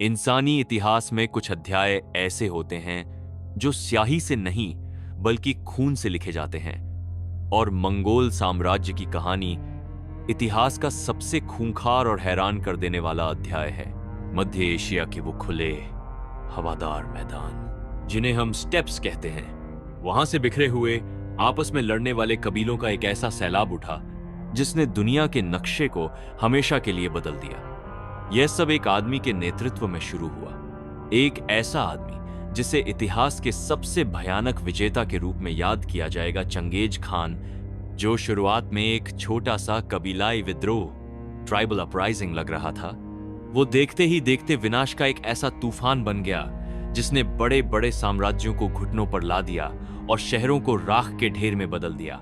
इंसानी इतिहास में कुछ अध्याय ऐसे होते हैं जो स्याही से नहीं बल्कि खून से लिखे जाते हैं, और मंगोल साम्राज्य की कहानी इतिहास का सबसे खूंखार और हैरान कर देने वाला अध्याय है। मध्य एशिया के वो खुले हवादार मैदान जिन्हें हम स्टेप्स कहते हैं, वहां से बिखरे हुए आपस में लड़ने वाले कबीलों का एक ऐसा सैलाब उठा जिसने दुनिया के नक्शे को हमेशा के लिए बदल दिया। यह सब एक आदमी के नेतृत्व में शुरू हुआ, एक ऐसा आदमी जिसे इतिहास के सबसे भयानक विजेता के रूप में याद किया जाएगा, चंगेज खान, जो शुरुआत में एक छोटा सा कबीलाई विद्रोह, ट्राइबल अपराइजिंग लग रहा था, वो देखते ही देखते विनाश का एक ऐसा तूफान बन गया जिसने बड़े बड़े साम्राज्यों को घुटनों पर ला दिया और शहरों को राख के ढेर में बदल दिया।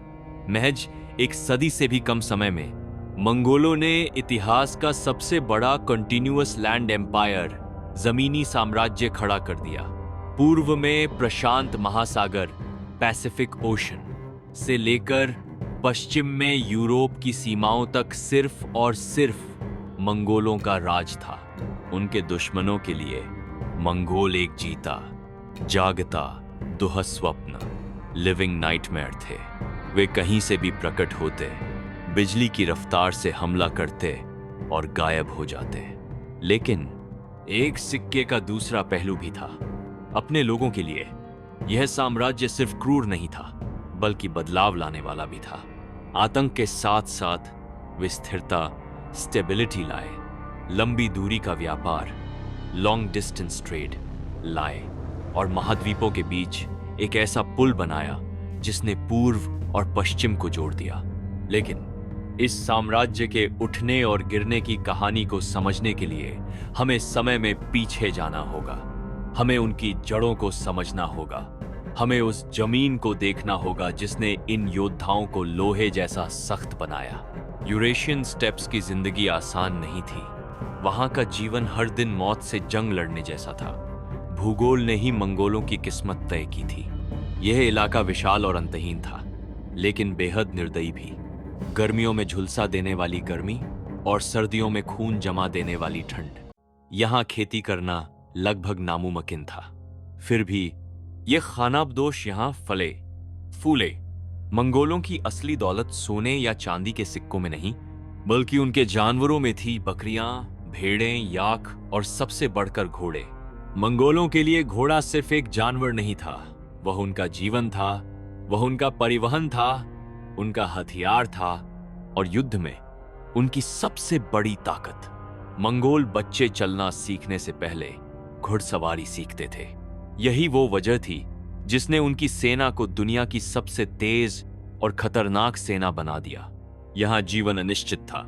महज एक सदी से भी कम समय में मंगोलों ने इतिहास का सबसे बड़ा कंटिन्यूअस लैंड एम्पायर, जमीनी साम्राज्य खड़ा कर दिया। पूर्व में प्रशांत महासागर, पैसिफिक ओशन से लेकर पश्चिम में यूरोप की सीमाओं तक सिर्फ और सिर्फ मंगोलों का राज था। उनके दुश्मनों के लिए मंगोल एक जीता जागता दुःस्वप्न, लिविंग नाइटमेयर थे। वे कहीं से भी प्रकट होते, बिजली की रफ्तार से हमला करते और गायब हो जाते। लेकिन एक सिक्के का दूसरा पहलू भी था। अपने लोगों के लिए यह साम्राज्य सिर्फ क्रूर नहीं था बल्कि बदलाव लाने वाला भी था। आतंक के साथ साथ वे स्थिरता, स्टेबिलिटी लाए, लंबी दूरी का व्यापार, लॉन्ग डिस्टेंस ट्रेड लाए और महाद्वीपों के बीच एक ऐसा पुल बनाया जिसने पूर्व और पश्चिम को जोड़ दिया। लेकिन इस साम्राज्य के उठने और गिरने की कहानी को समझने के लिए हमें समय में पीछे जाना होगा। हमें उनकी जड़ों को समझना होगा। हमें उस जमीन को देखना होगा जिसने इन योद्धाओं को लोहे जैसा सख्त बनाया। यूरेशियन स्टेप्स की जिंदगी आसान नहीं थी। वहां का जीवन हर दिन मौत से जंग लड़ने जैसा था। भूगोल ने ही मंगोलों की किस्मत तय की थी। यह इलाका विशाल और अंतहीन था, लेकिन बेहद निर्दयी भी। गर्मियों में झुलसा देने वाली गर्मी और सर्दियों में खून जमा देने वाली ठंड। यहां खेती करना लगभग नामुमकिन था। फिर भी यह खानाबदोश यहां फले फूले। मंगोलों की असली दौलत सोने या चांदी के सिक्कों में नहीं, बल्कि उनके जानवरों में थी। बकरियां, भेड़ें, याक और सबसे बढ़कर घोड़े। मंगोलों के लिए घोड़ा सिर्फ एक जानवर नहीं था, वह उनका जीवन था, वह उनका परिवहन था, उनका हथियार था और युद्ध में उनकी सबसे बड़ी ताकत। मंगोल बच्चे चलना सीखने से पहले घुड़सवारी सीखते थे। यही वो वजह थी जिसने उनकी सेना को दुनिया की सबसे तेज और खतरनाक सेना बना दिया। यहां जीवन अनिश्चित था।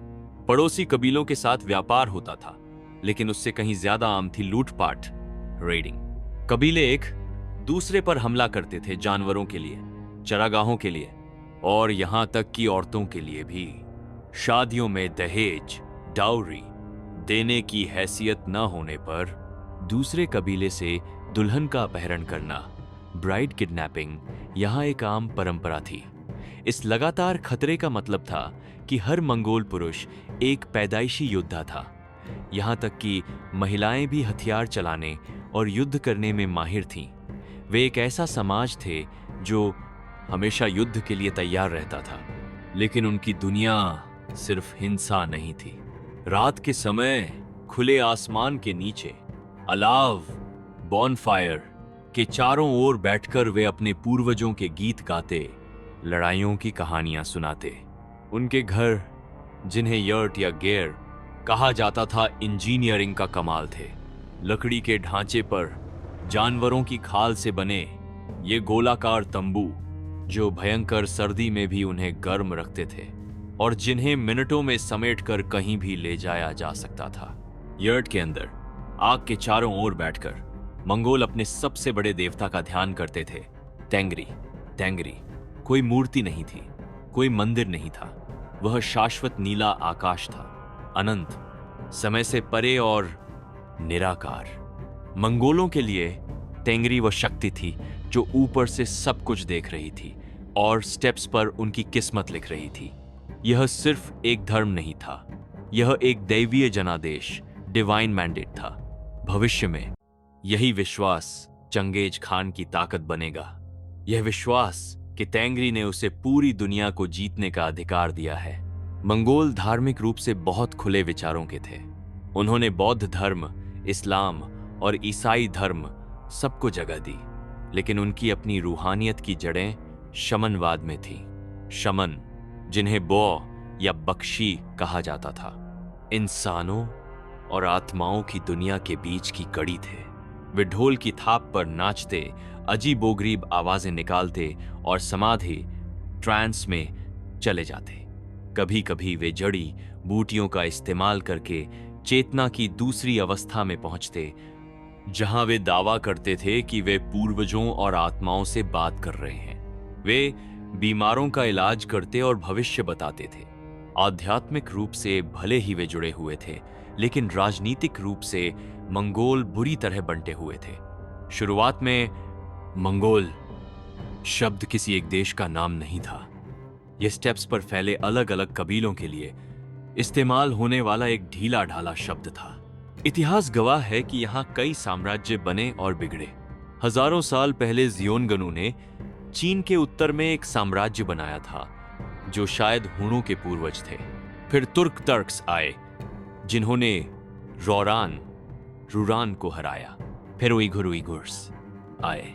पड़ोसी कबीलों के साथ व्यापार होता था, लेकिन उससे कहीं ज्यादा आम थी लूटपाट, रेडिंग। कबीले एक दूसरे पर हमला करते थे, जानवरों के लिए, चरागाहों के लिए और यहां तक कि औरतों के लिए भी। शादियों में दहेज, डाउरी देने की हैसियत न होने पर दूसरे कबीले से दुल्हन का अपहरण करना, ब्राइड किडनैपिंग, यहां एक आम परंपरा थी। इस लगातार खतरे का मतलब था कि हर मंगोल पुरुष एक पैदाइशी योद्धा था। यहां तक कि महिलाएं भी हथियार चलाने और युद्ध करने में माहिर थीं। वे एक ऐसा समाज थे जो हमेशा युद्ध के लिए तैयार रहता था। लेकिन उनकी दुनिया सिर्फ हिंसा नहीं थी। रात के समय खुले आसमान के नीचे अलाव, बॉनफायर के चारों ओर बैठकर वे अपने पूर्वजों के गीत गाते, लड़ाइयों की कहानियां सुनाते। उनके घर, जिन्हें यर्ट या गेर कहा जाता था, इंजीनियरिंग का कमाल थे। लकड़ी के ढांचे पर जानवरों की खाल से बने ये गोलाकार तंबू, जो भयंकर सर्दी में भी उन्हें गर्म रखते थे और जिन्हें मिनटों में समेटकर कहीं भी ले जाया जा सकता था। यर्ट के अंदर आग के चारों ओर बैठकर मंगोल अपने सबसे बड़े देवता का ध्यान करते थे, तेंगरी। तेंगरी कोई मूर्ति नहीं थी, कोई मंदिर नहीं था। वह शाश्वत नीला आकाश था, अनंत, समय से परे और निराकार। मंगोलों के लिए तेंगरी वह शक्ति थी जो ऊपर से सब कुछ देख रही थी और स्टेप्स पर उनकी किस्मत लिख रही थी। यह सिर्फ एक धर्म नहीं था, यह एक दैवीय जनादेश, डिवाइन मैंडेट था। भविष्य में यही विश्वास चंगेज खान की ताकत बनेगा। यह विश्वास कि तेंगरी ने उसे पूरी दुनिया को जीतने का अधिकार दिया है। मंगोल धार्मिक रूप से बहुत खुले विचारों के थे। उन्होंने बौद्ध धर्म, इस्लाम और ईसाई धर्म सबको जगह दी, लेकिन उनकी अपनी रूहानियत की जड़ें शमनवाद में थी। शमन, जिन्हें बो या बख्शी कहा जाता था, इंसानों और आत्माओं की दुनिया के बीच की कड़ी थे। वे ढोल की थाप पर नाचते, अजीबोगरीब आवाजें निकालते और समाधि ट्रांस में चले जाते। कभी कभी वे जड़ी बूटियों का इस्तेमाल करके चेतना की दूसरी अवस्था में पहुंचते, जहां वे दावा करते थे कि वे पूर्वजों और आत्माओं से बात कर रहे हैं। वे बीमारों का इलाज करते और भविष्य बताते थे। आध्यात्मिक रूप से भले ही वे जुड़े हुए थे, लेकिन राजनीतिक रूप से मंगोल बुरी तरह बंटे हुए थे। शुरुआत में मंगोल शब्द किसी एक देश का नाम नहीं था। यह स्टेप्स पर फैले अलग अलग कबीलों के लिए इस्तेमाल होने वाला एक ढीला ढाला शब्द था। इतिहास गवाह है कि यहाँ कई साम्राज्य बने और बिगड़े। हजारों साल पहले जियोनगनु ने चीन के उत्तर में एक साम्राज्य बनाया था, जो शायद हुनों के पूर्वज थे। फिर तुर्क टर्क्स आए, जिन्होंने रूरान को हराया। फिर उइघुर्स आए,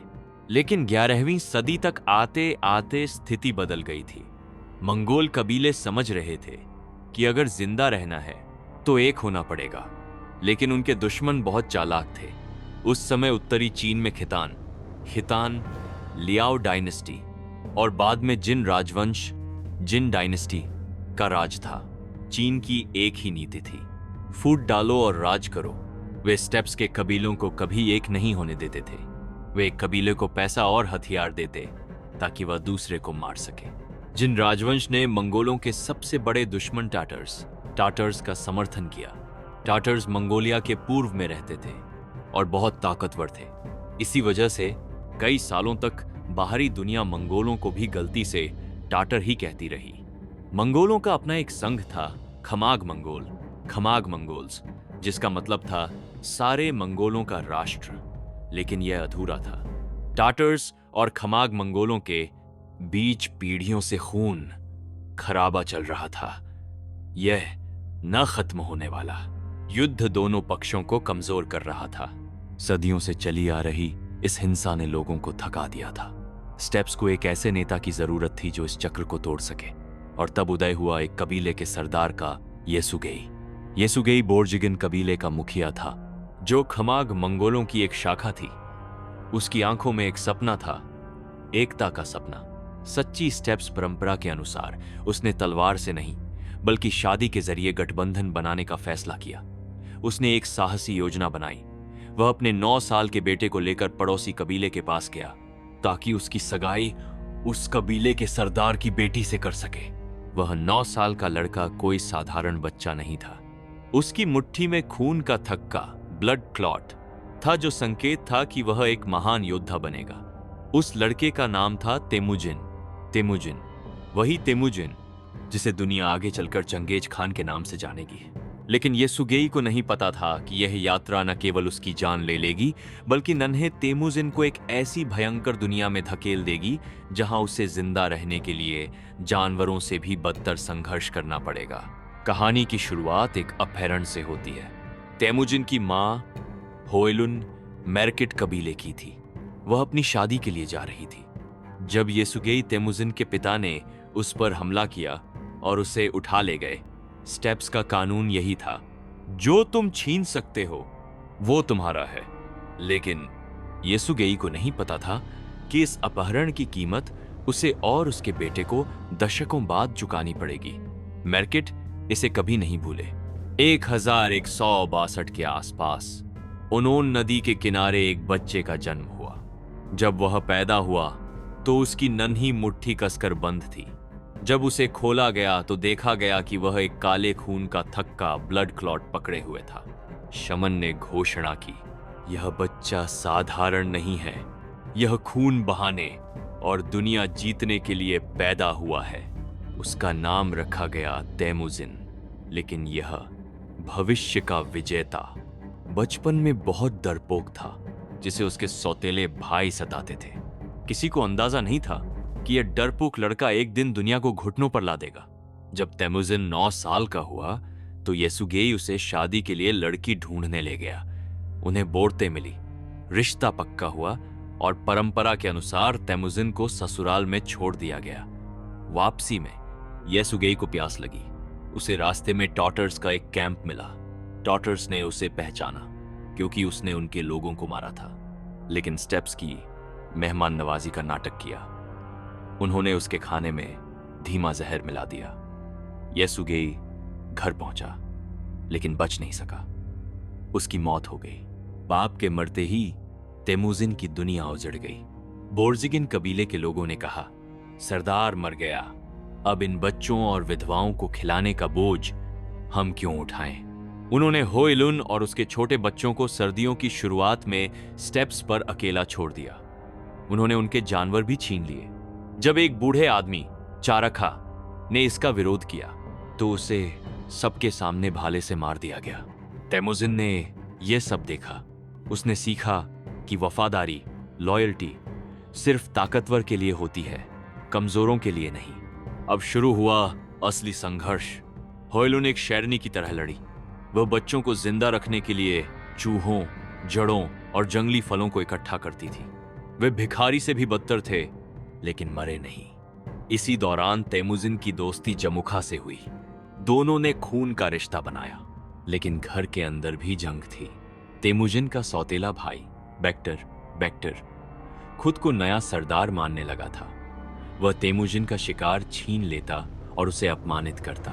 लेकिन 11वीं सदी तक आते आते स्थिति बदल गई थी। मंगोल कबीले समझ रहे थे कि अगर जिंदा रहना है तो एक होना पड़ेगा, लेकिन उनके दुश्मन बहुत चालाक थे। उस समय उत्तरी चीन में खितान, लियाओ डायनेस्टी और बाद में जिन राजवंश, जिन डायनेस्टी का राज था। चीन की एक ही नीति थी, फूट डालो और राज करो। वे स्टेप्स के कबीलों को कभी एक नहीं होने देते थे। वे एक कबीले को पैसा और हथियार देते ताकि वह दूसरे को मार सके। जिन राजवंश ने मंगोलों के सबसे बड़े दुश्मन टाटर्स का समर्थन किया। टाटर्स मंगोलिया के पूर्व में रहते थे और बहुत ताकतवर थे। इसी वजह से कई सालों तक बाहरी दुनिया मंगोलों को भी गलती से टाटर ही कहती रही। मंगोलों का अपना एक संघ था, खमाग मंगोल्स, जिसका मतलब था सारे मंगोलों का राष्ट्र, लेकिन यह अधूरा था। टाटर्स और खमाग मंगोलों के बीच पीढ़ियों से खून खराबा चल रहा था। यह न खत्म होने वाला युद्ध दोनों पक्षों को कमजोर कर रहा था। सदियों से चली आ रही इस हिंसा ने लोगों को थका दिया था। स्टेप्स को एक ऐसे नेता की जरूरत थी जो इस चक्र को तोड़ सके, और तब उदय हुआ एक कबीले के सरदार का येसुगेई बोर्जिगिन कबीले का मुखिया था, जो खमाग मंगोलों की एक शाखा थी। उसकी आंखों में एक सपना था, एकता का सपना। सच्ची स्टेप्स परंपरा के अनुसार उसने तलवार से नहीं बल्कि शादी के जरिए गठबंधन बनाने का फैसला किया। उसने एक साहसी योजना बनाई। वह अपने 9 साल के बेटे को लेकर पड़ोसी कबीले के पास गया ताकि उसकी सगाई उस कबीले के सरदार की बेटी से कर सके। वह 9 साल का लड़का कोई साधारण बच्चा नहीं था। उसकी मुट्ठी में खून का थक्का, ब्लड क्लॉट था, जो संकेत था कि वह एक महान योद्धा बनेगा। उस लड़के का नाम था तेमुजिन, वही तेमुजिन जिसे दुनिया आगे चलकर चंगेज खान के नाम से जानेगी। लेकिन येसुगेई को नहीं पता था कि यह यात्रा न केवल उसकी जान ले लेगी, बल्कि नन्हे तेमुजिन को एक ऐसी भयंकर दुनिया में धकेल देगी जहां उसे जिंदा रहने के लिए जानवरों से भी बदतर संघर्ष करना पड़ेगा। कहानी की शुरुआत एक अपहरण से होती है। तेमुजिन की मां होयलुन मेरकिट कबीले की थी। वह अपनी शादी के लिए जा रही थी जब येसुगेई तेमुजिन के पिता ने उस पर हमला किया और उसे उठा ले गए। स्टेप्स का कानून यही था, जो तुम छीन सकते हो वो तुम्हारा है। लेकिन येसुगेई को नहीं पता था कि इस अपहरण की कीमत उसे और उसके बेटे को दशकों बाद चुकानी पड़ेगी। मेरकिट इसे कभी नहीं भूले। 1162 के आसपास ओनोन नदी के किनारे एक बच्चे का जन्म हुआ। जब वह पैदा हुआ तो उसकी नन्ही मुट्ठी कसकर बंद थी। जब उसे खोला गया तो देखा गया कि वह एक काले खून का थक्का, ब्लड क्लॉट पकड़े हुए था। शमन ने घोषणा की, यह बच्चा साधारण नहीं है, यह खून बहाने और दुनिया जीतने के लिए पैदा हुआ है। उसका नाम रखा गया तेमुजिन, लेकिन यह भविष्य का विजेता बचपन में बहुत डरपोक था, जिसे उसके सौतेले भाई सताते थे। किसी को अंदाजा नहीं था कि यह डरपोक लड़का एक दिन दुनिया को घुटनों पर ला देगा। जब तेमुजिन 9 साल का हुआ तो येसुगेई उसे शादी के लिए लड़की ढूंढने ले गया। उन्हें बोर्ते मिली, रिश्ता पक्का हुआ और परंपरा के अनुसार तेमुजिन को ससुराल में छोड़ दिया गया। वापसी में येसुगेई को प्यास लगी। उसे रास्ते में टॉटर्स का एक कैंप मिला। टॉटर्स ने उसे पहचाना क्योंकि उसने उनके लोगों को मारा था, लेकिन स्टेप्स की मेहमान नवाजी का नाटक किया। उन्होंने उसके खाने में धीमा जहर मिला दिया। येसुगेई घर पहुंचा, लेकिन बच नहीं सका। उसकी मौत हो गई। बाप के मरते ही तेमुजिन की दुनिया उजड़ गई। बोर्जिगिन कबीले के लोगों ने कहा, सरदार मर गया, अब इन बच्चों और विधवाओं को खिलाने का बोझ हम क्यों उठाएं। उन्होंने होइलुन और उसके छोटे बच्चों को सर्दियों की शुरुआत में स्टेप्स पर अकेला छोड़ दिया। उन्होंने उनके जानवर भी छीन लिए। जब एक बूढ़े आदमी चारखा ने इसका विरोध किया तो उसे सबके सामने भाले से मार दिया गया। तेमुजिन ने यह सब देखा। उसने सीखा कि वफादारी, लॉयल्टी सिर्फ ताकतवर के लिए होती है, कमजोरों के लिए नहीं। अब शुरू हुआ असली संघर्ष। होइलुन एक शेरनी की तरह लड़ी। वह बच्चों को जिंदा रखने के लिए चूहों, जड़ों और जंगली फलों को इकट्ठा करती थी। वे भिखारी से भी बदतर थे, लेकिन मरे नहीं। इसी दौरान तेमुजिन की दोस्ती जमुखा से हुई। दोनों ने खून का रिश्ता बनाया, लेकिन घर के अंदर भी जंग थी। तेमुजिन का सौतेला भाई बेक्टर खुद को नया सरदार मानने लगा था। वह तेमुजिन का शिकार छीन लेता और उसे अपमानित करता।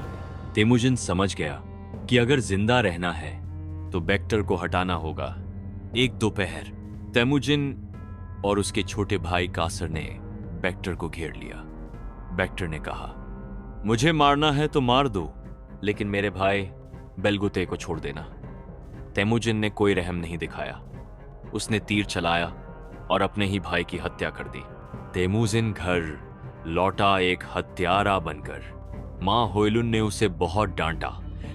तेमुजिन समझ गया कि अगर जिंदा रहना है तो बेक्टर को हटाना होगा। एक दोपहर तेमुजिन और उसके छोटे भाई कासर ने बेक्टर को घेर लिया। बेक्टर ने कहा, मुझे मारना है तो मार दो, लेकिन मेरे भाई बेलगुते को छोड़ देना। तेमुजिन ने कोई रहम नहीं दिखाया। उसने तीर चलाया और अपने ही भाई की हत्या कर दी। तेमुजिन घर लौटा एक हत्यारा बनकर। मां होइलुन ने उसे बहुत डांटा,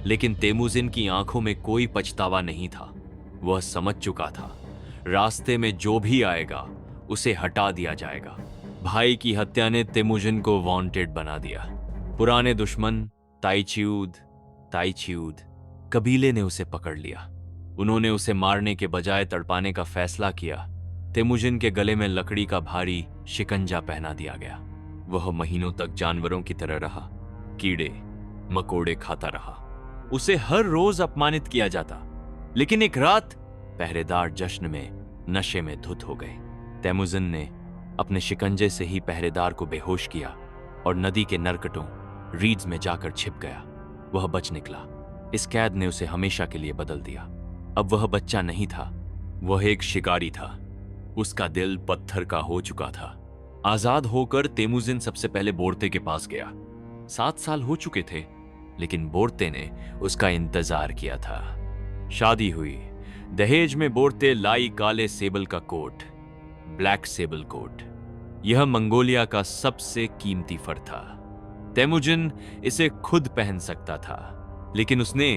लेकिन तेमुजिन की आंखों में कोई पछतावा नहीं था। वह समझ चुका था, रास्ते में जो भी आएगा उसे हटा दिया जाएगा। भाई की हत्या ने तेमुजिन को वांटेड बना दिया। पुराने दुश्मन ताइचियूद कबीले ने उसे पकड़ लिया। उन्होंने उसे मारने के बजाय तड़पाने का फैसला किया। तेमुजिन के गले में लकड़ी का भारी शिकंजा पहना दिया गया। वह महीनों तक जानवरों की तरह रहा, कीड़े मकोड़े खाता रहा। उसे हर रोज अपमानित किया जाता, लेकिन एक रात पहरेदार जश्न में नशे में धुत हो गए। तेमुजिन ने अपने शिकंजे से ही पहरेदार को बेहोश किया और नदी के नरकटों रीड्स में जाकर छिप गया। वह बच निकला। इस कैद ने उसे हमेशा के लिए बदल दिया। अब वह बच्चा नहीं था, वह एक शिकारी था। उसका दिल पत्थर का हो चुका था। आजाद होकर तेमुजिन सबसे पहले बोर्ते के पास गया। 7 साल हो चुके थे, लेकिन बोर्ते ने उसका इंतजार किया था। शादी हुई। दहेज में बोर्ते लाई काले सेबल का कोट, ब्लैक सेबल कोट। यह मंगोलिया का सबसे कीमती फर था। तेमुजिन इसे खुद पहन सकता था, लेकिन उसने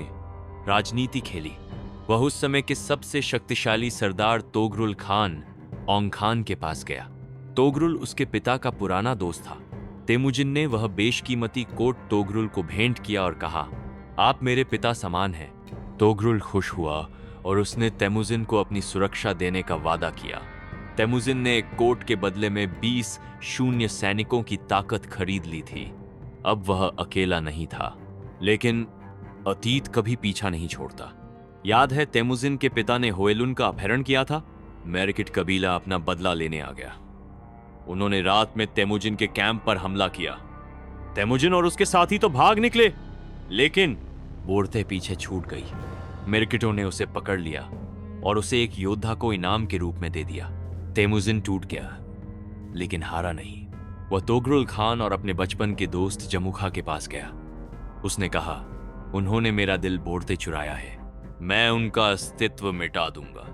राजनीति खेली। वह उस समय के सबसे शक्तिशाली सरदार तोगरुल खान औंग खान के पास गया। तोगरुल उसके पिता का पुराना दोस्त था। तेमुजिन ने वह बेशकीमती कोट तोगरुल को भेंट किया और कहा, आप मेरे पिता समान हैं। तोगरुल खुश हुआ और उसने तेमुजिन को अपनी सुरक्षा देने का वादा किया। तेमुजिन ने एक कोट के बदले में 20 शून्य सैनिकों की ताकत खरीद ली थी। अब वह अकेला नहीं था, लेकिन अतीत कभी पीछा नहीं छोड़ता। याद है तेमुजिन के पिता ने होइलुन का अपहरण किया था। मेरकिट कबीला अपना बदला लेने आ गया। उन्होंने रात में तेमुजिन के कैंप पर हमला किया। तेमुजिन और उसके साथी तो भाग निकले, लेकिन बोर्ते पीछे छूट गई। मेरकिटों ने उसे पकड़ लिया और उसे एक योद्धा को इनाम के रूप में दे दिया। तेमुजिन टूट गया, लेकिन हारा नहीं। वह तोगरुल खान और अपने बचपन के दोस्त जमुखा के पास गया। उसने कहा, उन्होंने मेरा दिल बोर्ते चुराया है, मैं उनका अस्तित्व मिटा दूंगा।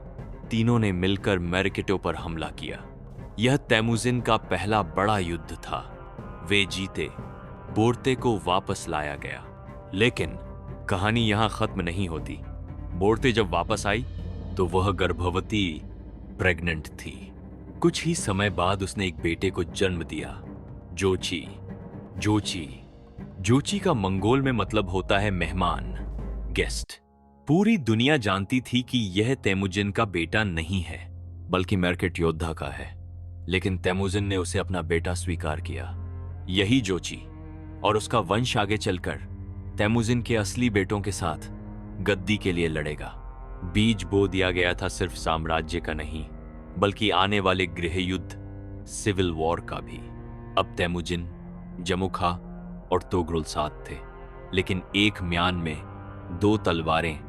तीनों ने मिलकर मेरकिटों पर हमला किया। यह तेमुजिन का पहला बड़ा युद्ध था। वे जीते। बोर्ते को वापस लाया गया। लेकिन कहानी यहां खत्म नहीं होती। बोर्ते जब वापस आई तो वह गर्भवती प्रेग्नेंट थी। कुछ ही समय बाद उसने एक बेटे को जन्म दिया, जोची। जोची जोची का मंगोल में मतलब होता है मेहमान, गेस्ट। पूरी दुनिया जानती थी कि यह तेमुजिन का बेटा नहीं है, बल्कि मर्केट योद्धा का है। लेकिन तेमुजिन ने उसे अपना बेटा स्वीकार किया। यही जोची और उसका वंश आगे चलकर तेमुजिन के असली बेटों के साथ गद्दी के लिए लड़ेगा। बीज बो दिया गया था सिर्फ साम्राज्य का नहीं, बल्कि आने वाले गृह युद्ध, सिविल वॉर का भी। अब तेमुजिन, जमुखा और तोगरुल साथ थे, लेकिन एक म्यान में दो तलवारें,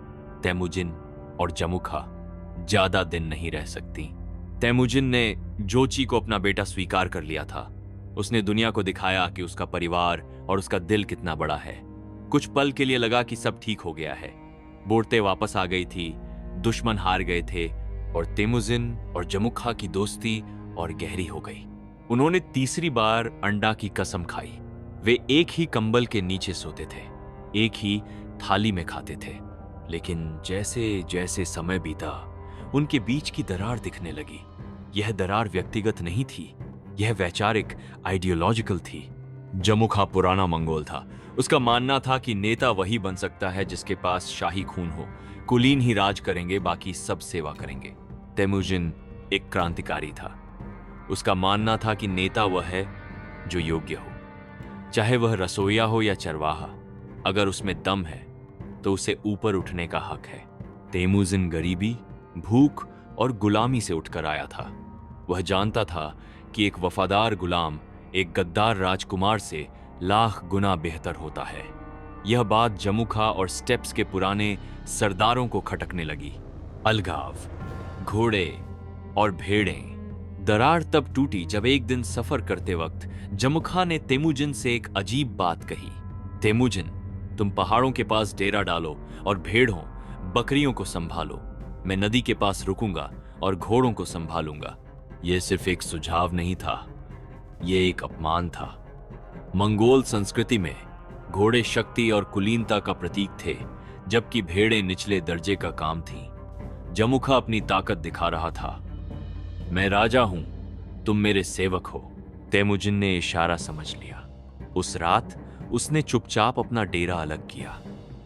तेमुजिन और जमुखा, ज्यादा दिन नहीं रह सकती। तेमुजिन ने जोची को अपना बेटा स्वीकार कर लिया था। उसने दुनिया को दिखाया कि उसका परिवार और उसका दिल कितना बड़ा है। कुछ पल के लिए लगा कि सब ठीक हो गया है। बोर्ते वापस आ गई थी, दुश्मन हार गए थे और तेमुजिन और जमुखा की दोस्ती और गहरी हो गई। उन्होंने तीसरी बार अंडा की कसम खाई। वे एक ही कंबल के नीचे सोते थे, एक ही थाली में खाते थे। लेकिन जैसे जैसे समय बीता, उनके बीच की दरार दिखने लगी। यह दरार व्यक्तिगत नहीं थी, यह वैचारिक, आइडियोलॉजिकल थी। जमुखा पुराना मंगोल था। उसका मानना था कि नेता वही बन सकता है जिसके पास शाही खून हो। कुलीन ही राज करेंगे, बाकी सब सेवा करेंगे। तेमुजिन एक क्रांतिकारी था। उसका मानना था कि नेता वह है जो योग्य हो, चाहे वह रसोइया हो या चरवाहा। अगर उसमें दम है तो उसे ऊपर उठने का हक है। तेमुजिन गरीबी, भूख और गुलामी से उठकर आया था। वह जानता था कि एक वफादार गुलाम एक गद्दार राजकुमार से लाख गुना बेहतर होता है। यह बात जमुखा और स्टेप्स के पुराने सरदारों को खटकने लगी। अलगाव, घोड़े और भेड़ें। दरार तब टूटी जब एक दिन सफर करते वक्त जमुखा ने तेमुजिन से एक अजीब बात कही। तेमुजिन, तुम पहाड़ों के पास डेरा डालो और भेड़ों, बकरियों को संभालो। मैं नदी के पास रुकूंगा और घोड़ों को संभालूंगा। यह सिर्फ एक सुझाव नहीं था, यह एक अपमान था। मंगोल संस्कृति में घोड़े शक्ति और कुलीनता का प्रतीक थे, जबकि भेड़ें निचले दर्जे का काम थीं। जमुखा अपनी ताकत दिखा रहा था। मैं राजा हूं, तुम मेरे सेवक हो। तेमुजिन ने इशारा समझ लिया। उस रात उसने चुपचाप अपना डेरा अलग किया।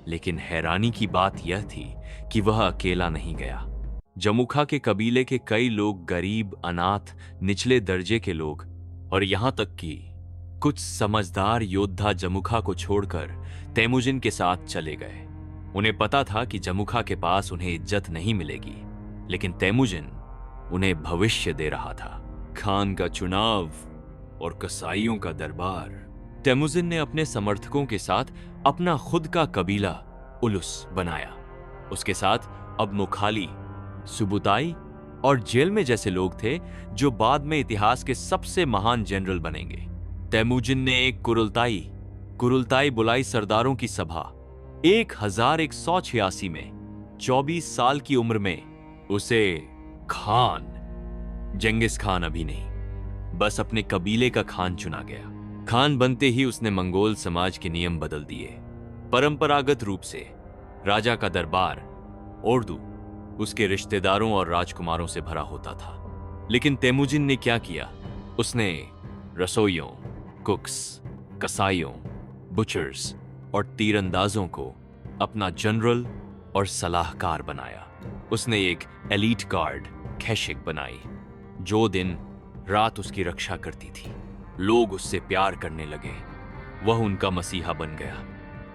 लेकिन हैरानी की बात यह थी कि वह अकेला नहीं गया। जमुखा के कबीले के कई लोग, गरीब, अनाथ, निचले दर्जे के लोग और यहां तक कि कुछ समझदार योद्धा जमुखा को छोड़कर तेमुजिन के साथ चले गए। उन्हें पता था कि जमुखा के पास उन्हें इज्जत नहीं मिलेगी, लेकिन तेमुजिन उन्हें भविष्य दे रहा था। खान का चुनाव और कसाईयों का दरबार। तेमुजिन ने अपने समर्थकों के साथ अपना खुद का कबीला उलुस बनाया। उसके साथ अब मुखाली, सुबुताई और जेल में जैसे लोग थे जो बाद में इतिहास के सबसे महान जनरल बनेंगे। तेमुजिन ने एक कुरुलताई बुलाई सरदारों की सभा। 1186 में 24 साल की उम्र में उसे खान, जेंगिस खान अभी नहीं, बस अपने कबीले का खान चुना गया। खान बनते ही उसने मंगोल समाज के नियम बदल दिए। परंपरागत रूप से राजा का दरबार, ओर्दू, उसके रिश्तेदारों और राजकुमारों से भरा होता था। लेकिन तेमुजिन ने क्या किया? उसने रसोइयों, कुक्स, कसाईयों, बुचर्स और तीरंदाजों को अपना जनरल और सलाहकार बनाया। उसने एक एलीट गार्ड, खैशिक बनाई, जो दिन रात उसकी रक्षा करती थी। लोग उससे प्यार करने लगे। वह उनका मसीहा बन गया।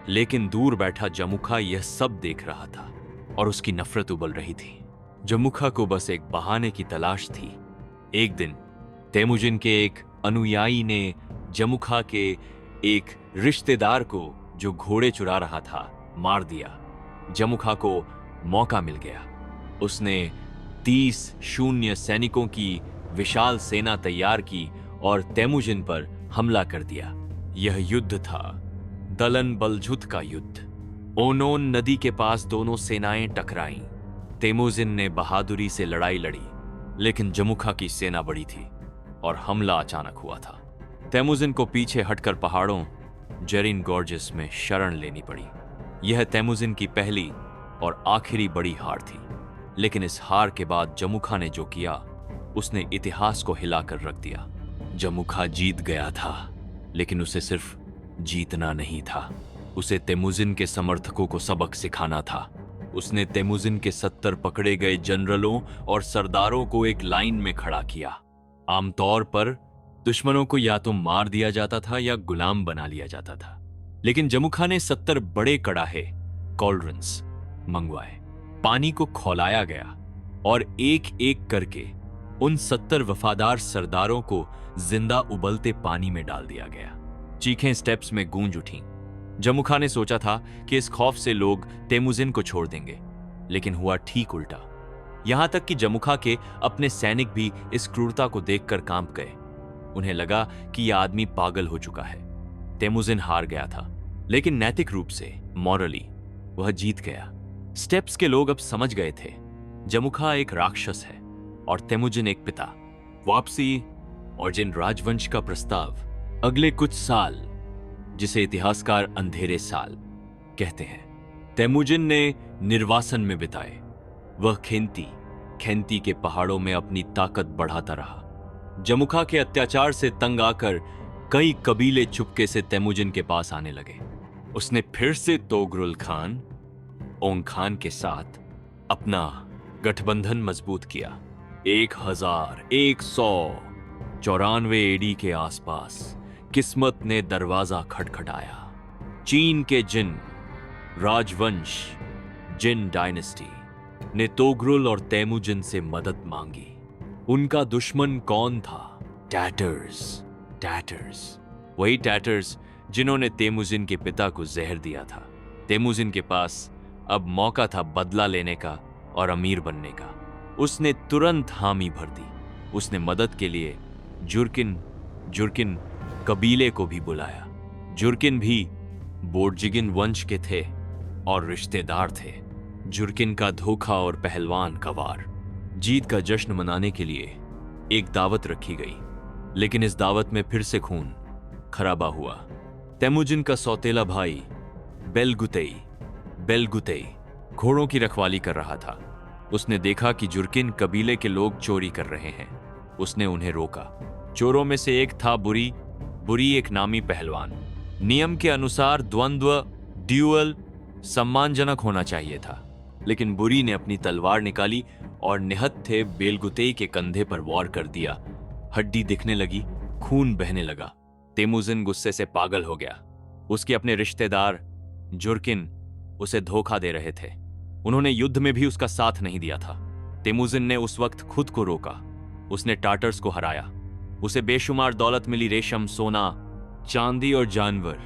लेकिन दूर बैठा जमुखा यह सब देख रहा था और उसकी नफरत उबल रही थी। जमुखा को बस एक बहाने की तलाश थी। एक दिन तेमुजिन के एक अनुयायी ने जमुखा के एक रिश्तेदार को, जो घोड़े चुरा रहा था, मार दिया। जमुखा को मौका मिल गया। उसने 30 शून्य सैनिकों की विशाल सेना तैयार की और तेमुजिन पर हमला कर दिया। यह युद्ध था दलन बलझुत का युद्ध। ओनोन नदी के पास दोनों सेनाएं टकराईं। तेमुजिन ने बहादुरी से लड़ाई लड़ी, लेकिन जमुखा की सेना बड़ी थी और हमला अचानक हुआ था। तेमुजिन को पीछे हटकर पहाड़ों, जेरिन गॉर्जेस में शरण लेनी पड़ी। यह तेमुजिन की पहली और आखिरी बड़ी हार थी। लेकिन इस हार के बाद जमुखा ने जो किया उसने इतिहास को हिलाकर रख दिया। जमुखा जीत गया था, लेकिन उसे सिर्फ जीतना नहीं था, उसे तेमुजिन के समर्थकों को सबक सिखाना था। उसने तेमुजिन के 70 पकड़े गए जनरलों और सरदारों को एक लाइन में खड़ा किया। आमतौर पर दुश्मनों को या तो मार दिया जाता था या गुलाम बना लिया जाता था, लेकिन जमुखा ने 70 बड़े कड़ाहे कॉलरन्स मंगवाए। पानी को खौलाया गया और एक एक करके उन 70 वफादार सरदारों को जिंदा उबलते पानी में डाल दिया गया। चीखें स्टेप्स में गूंज उठीं। जमुखा ने सोचा था कि इस खौफ से लोग तेमुजिन को छोड़ देंगे, लेकिन हुआ ठीक उल्टा। यहां तक कि जमुखा के अपने सैनिक भी इस क्रूरता को देखकर कांप गए। उन्हें लगा कि यह आदमी पागल हो चुका है। तेमुजिन हार गया था, लेकिन नैतिक रूप से, मॉरली, वह जीत गया। स्टेप्स के लोग अब समझ गए थे, जमुखा एक राक्षस है और तेमुजिन एक पिता। वापसी और जिन राजवंश का प्रस्ताव अगले कुछ साल, जिसे इतिहासकार अंधेरे साल कहते हैं, तेमुजिन ने निर्वासन में बिताए। वह खेंती के पहाड़ों में अपनी ताकत बढ़ाता रहा। जमुखा के अत्याचार से तंग आकर कई कबीले चुपके से तेमुजिन के पास आने लगे। उसने फिर से तोगरुल खान, ओंग खान के साथ अपना गठबंधन मजबूत किया। 1194 एडी के आसपास किस्मत ने दरवाजा खटखटाया। चीन के जिन राजवंश, जिन डायनेस्टी ने तोगरुल और तेमुजिन से मदद मांगी। उनका दुश्मन कौन था? टैटर्स। वही टैटर्स जिन्होंने तेमुजिन के पिता को जहर दिया था। तेमुजिन के पास अब मौका था बदला लेने का और अमीर बनने का। उसने तुरंत हामी भर दी। उसने मदद के लिए जुर्किन कबीले को भी बुलाया। जुर्किन भी बोर्जिगिन वंश के थे और रिश्तेदार थे। जुर्किन का धोखा और पहलवान का वार। जीत का जश्न मनाने के लिए एक दावत रखी गई, लेकिन इस दावत में फिर से खून खराबा हुआ। तेमुजिन का सौतेला भाई बेलगुतेई घोड़ों की रखवाली कर रहा था। उसने देखा कि जुर्किन कबीले के लोग चोरी कर रहे हैं। उसने उन्हें रोका। चोरों में से एक था बुरी एक नामी पहलवान। नियम के अनुसार ड्यूअल सम्मानजनक होना चाहिए था, लेकिन बुरी ने अपनी तलवार निकाली और निहत्थे बेलगुतेई के कंधे पर वार कर दिया। हड्डी दिखने लगी, खून बहने लगा। तेमुजिन गुस्से से पागल हो गया। उसके अपने रिश्तेदार जुर्किन उसे धोखा दे रहे थे। उन्होंने युद्ध में भी उसका साथ नहीं दिया था। तेमुजिन ने उस वक्त खुद को रोका। उसने टाटर्स को हराया। उसे बेशुमार दौलत मिली, रेशम, सोना, चांदी और जानवर।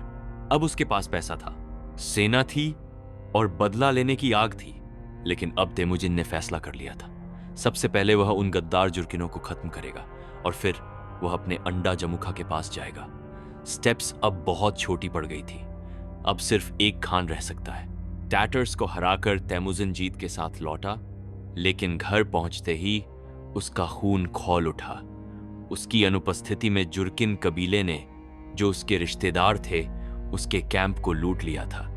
अब उसके पास पैसा था, सेना थी और बदला लेने की आग थी। लेकिन अब तेमुजिन ने फैसला कर लिया था, सबसे पहले वह उन गद्दार जुर्किनों को खत्म करेगा और फिर वह अपने अंडा जमुखा के पास जाएगा। स्टेप्स अब बहुत छोटी पड़ गई थी। अब सिर्फ एक खान रह सकता है। टैटर्स को हराकर तेमुजिन जीत के साथ लौटा, लेकिन घर पहुंचते ही उसका खून खौल उठा। उसकी अनुपस्थिति में जुर्किन कबीले ने, जो उसके रिश्तेदार थे, उसके कैंप को लूट लिया था।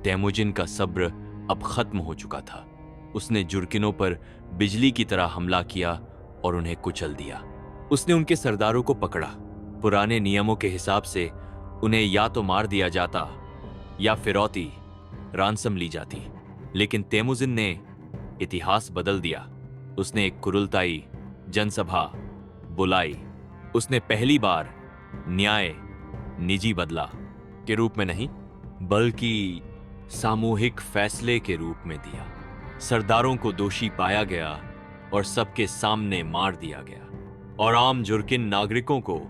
तेमुजिन का सब्र अब खत्म हो चुका था। उसने जुर्किनों पर बिजली की तरह हमला किया और उन्हें कुचल दिया। उसने उनके सरदारों को पकड़ा। पुराने नियमों के हिसाब से उन्हें या तो मार दिया जाता या फिरौती, रानसम ली जाती, लेकिन तेमुजिन ने इतिहास बदल दिया। उसने एक कुरुलताई जनसभा बुलाई। उसने पहली बार न्याय निजी बदला के रूप में नहीं, बल्कि सामूहिक फैसले के रूप में दिया। सरदारों को दोषी पाया गया और सबके सामने मार दिया गया, और आम जुर्किन नागरिकों को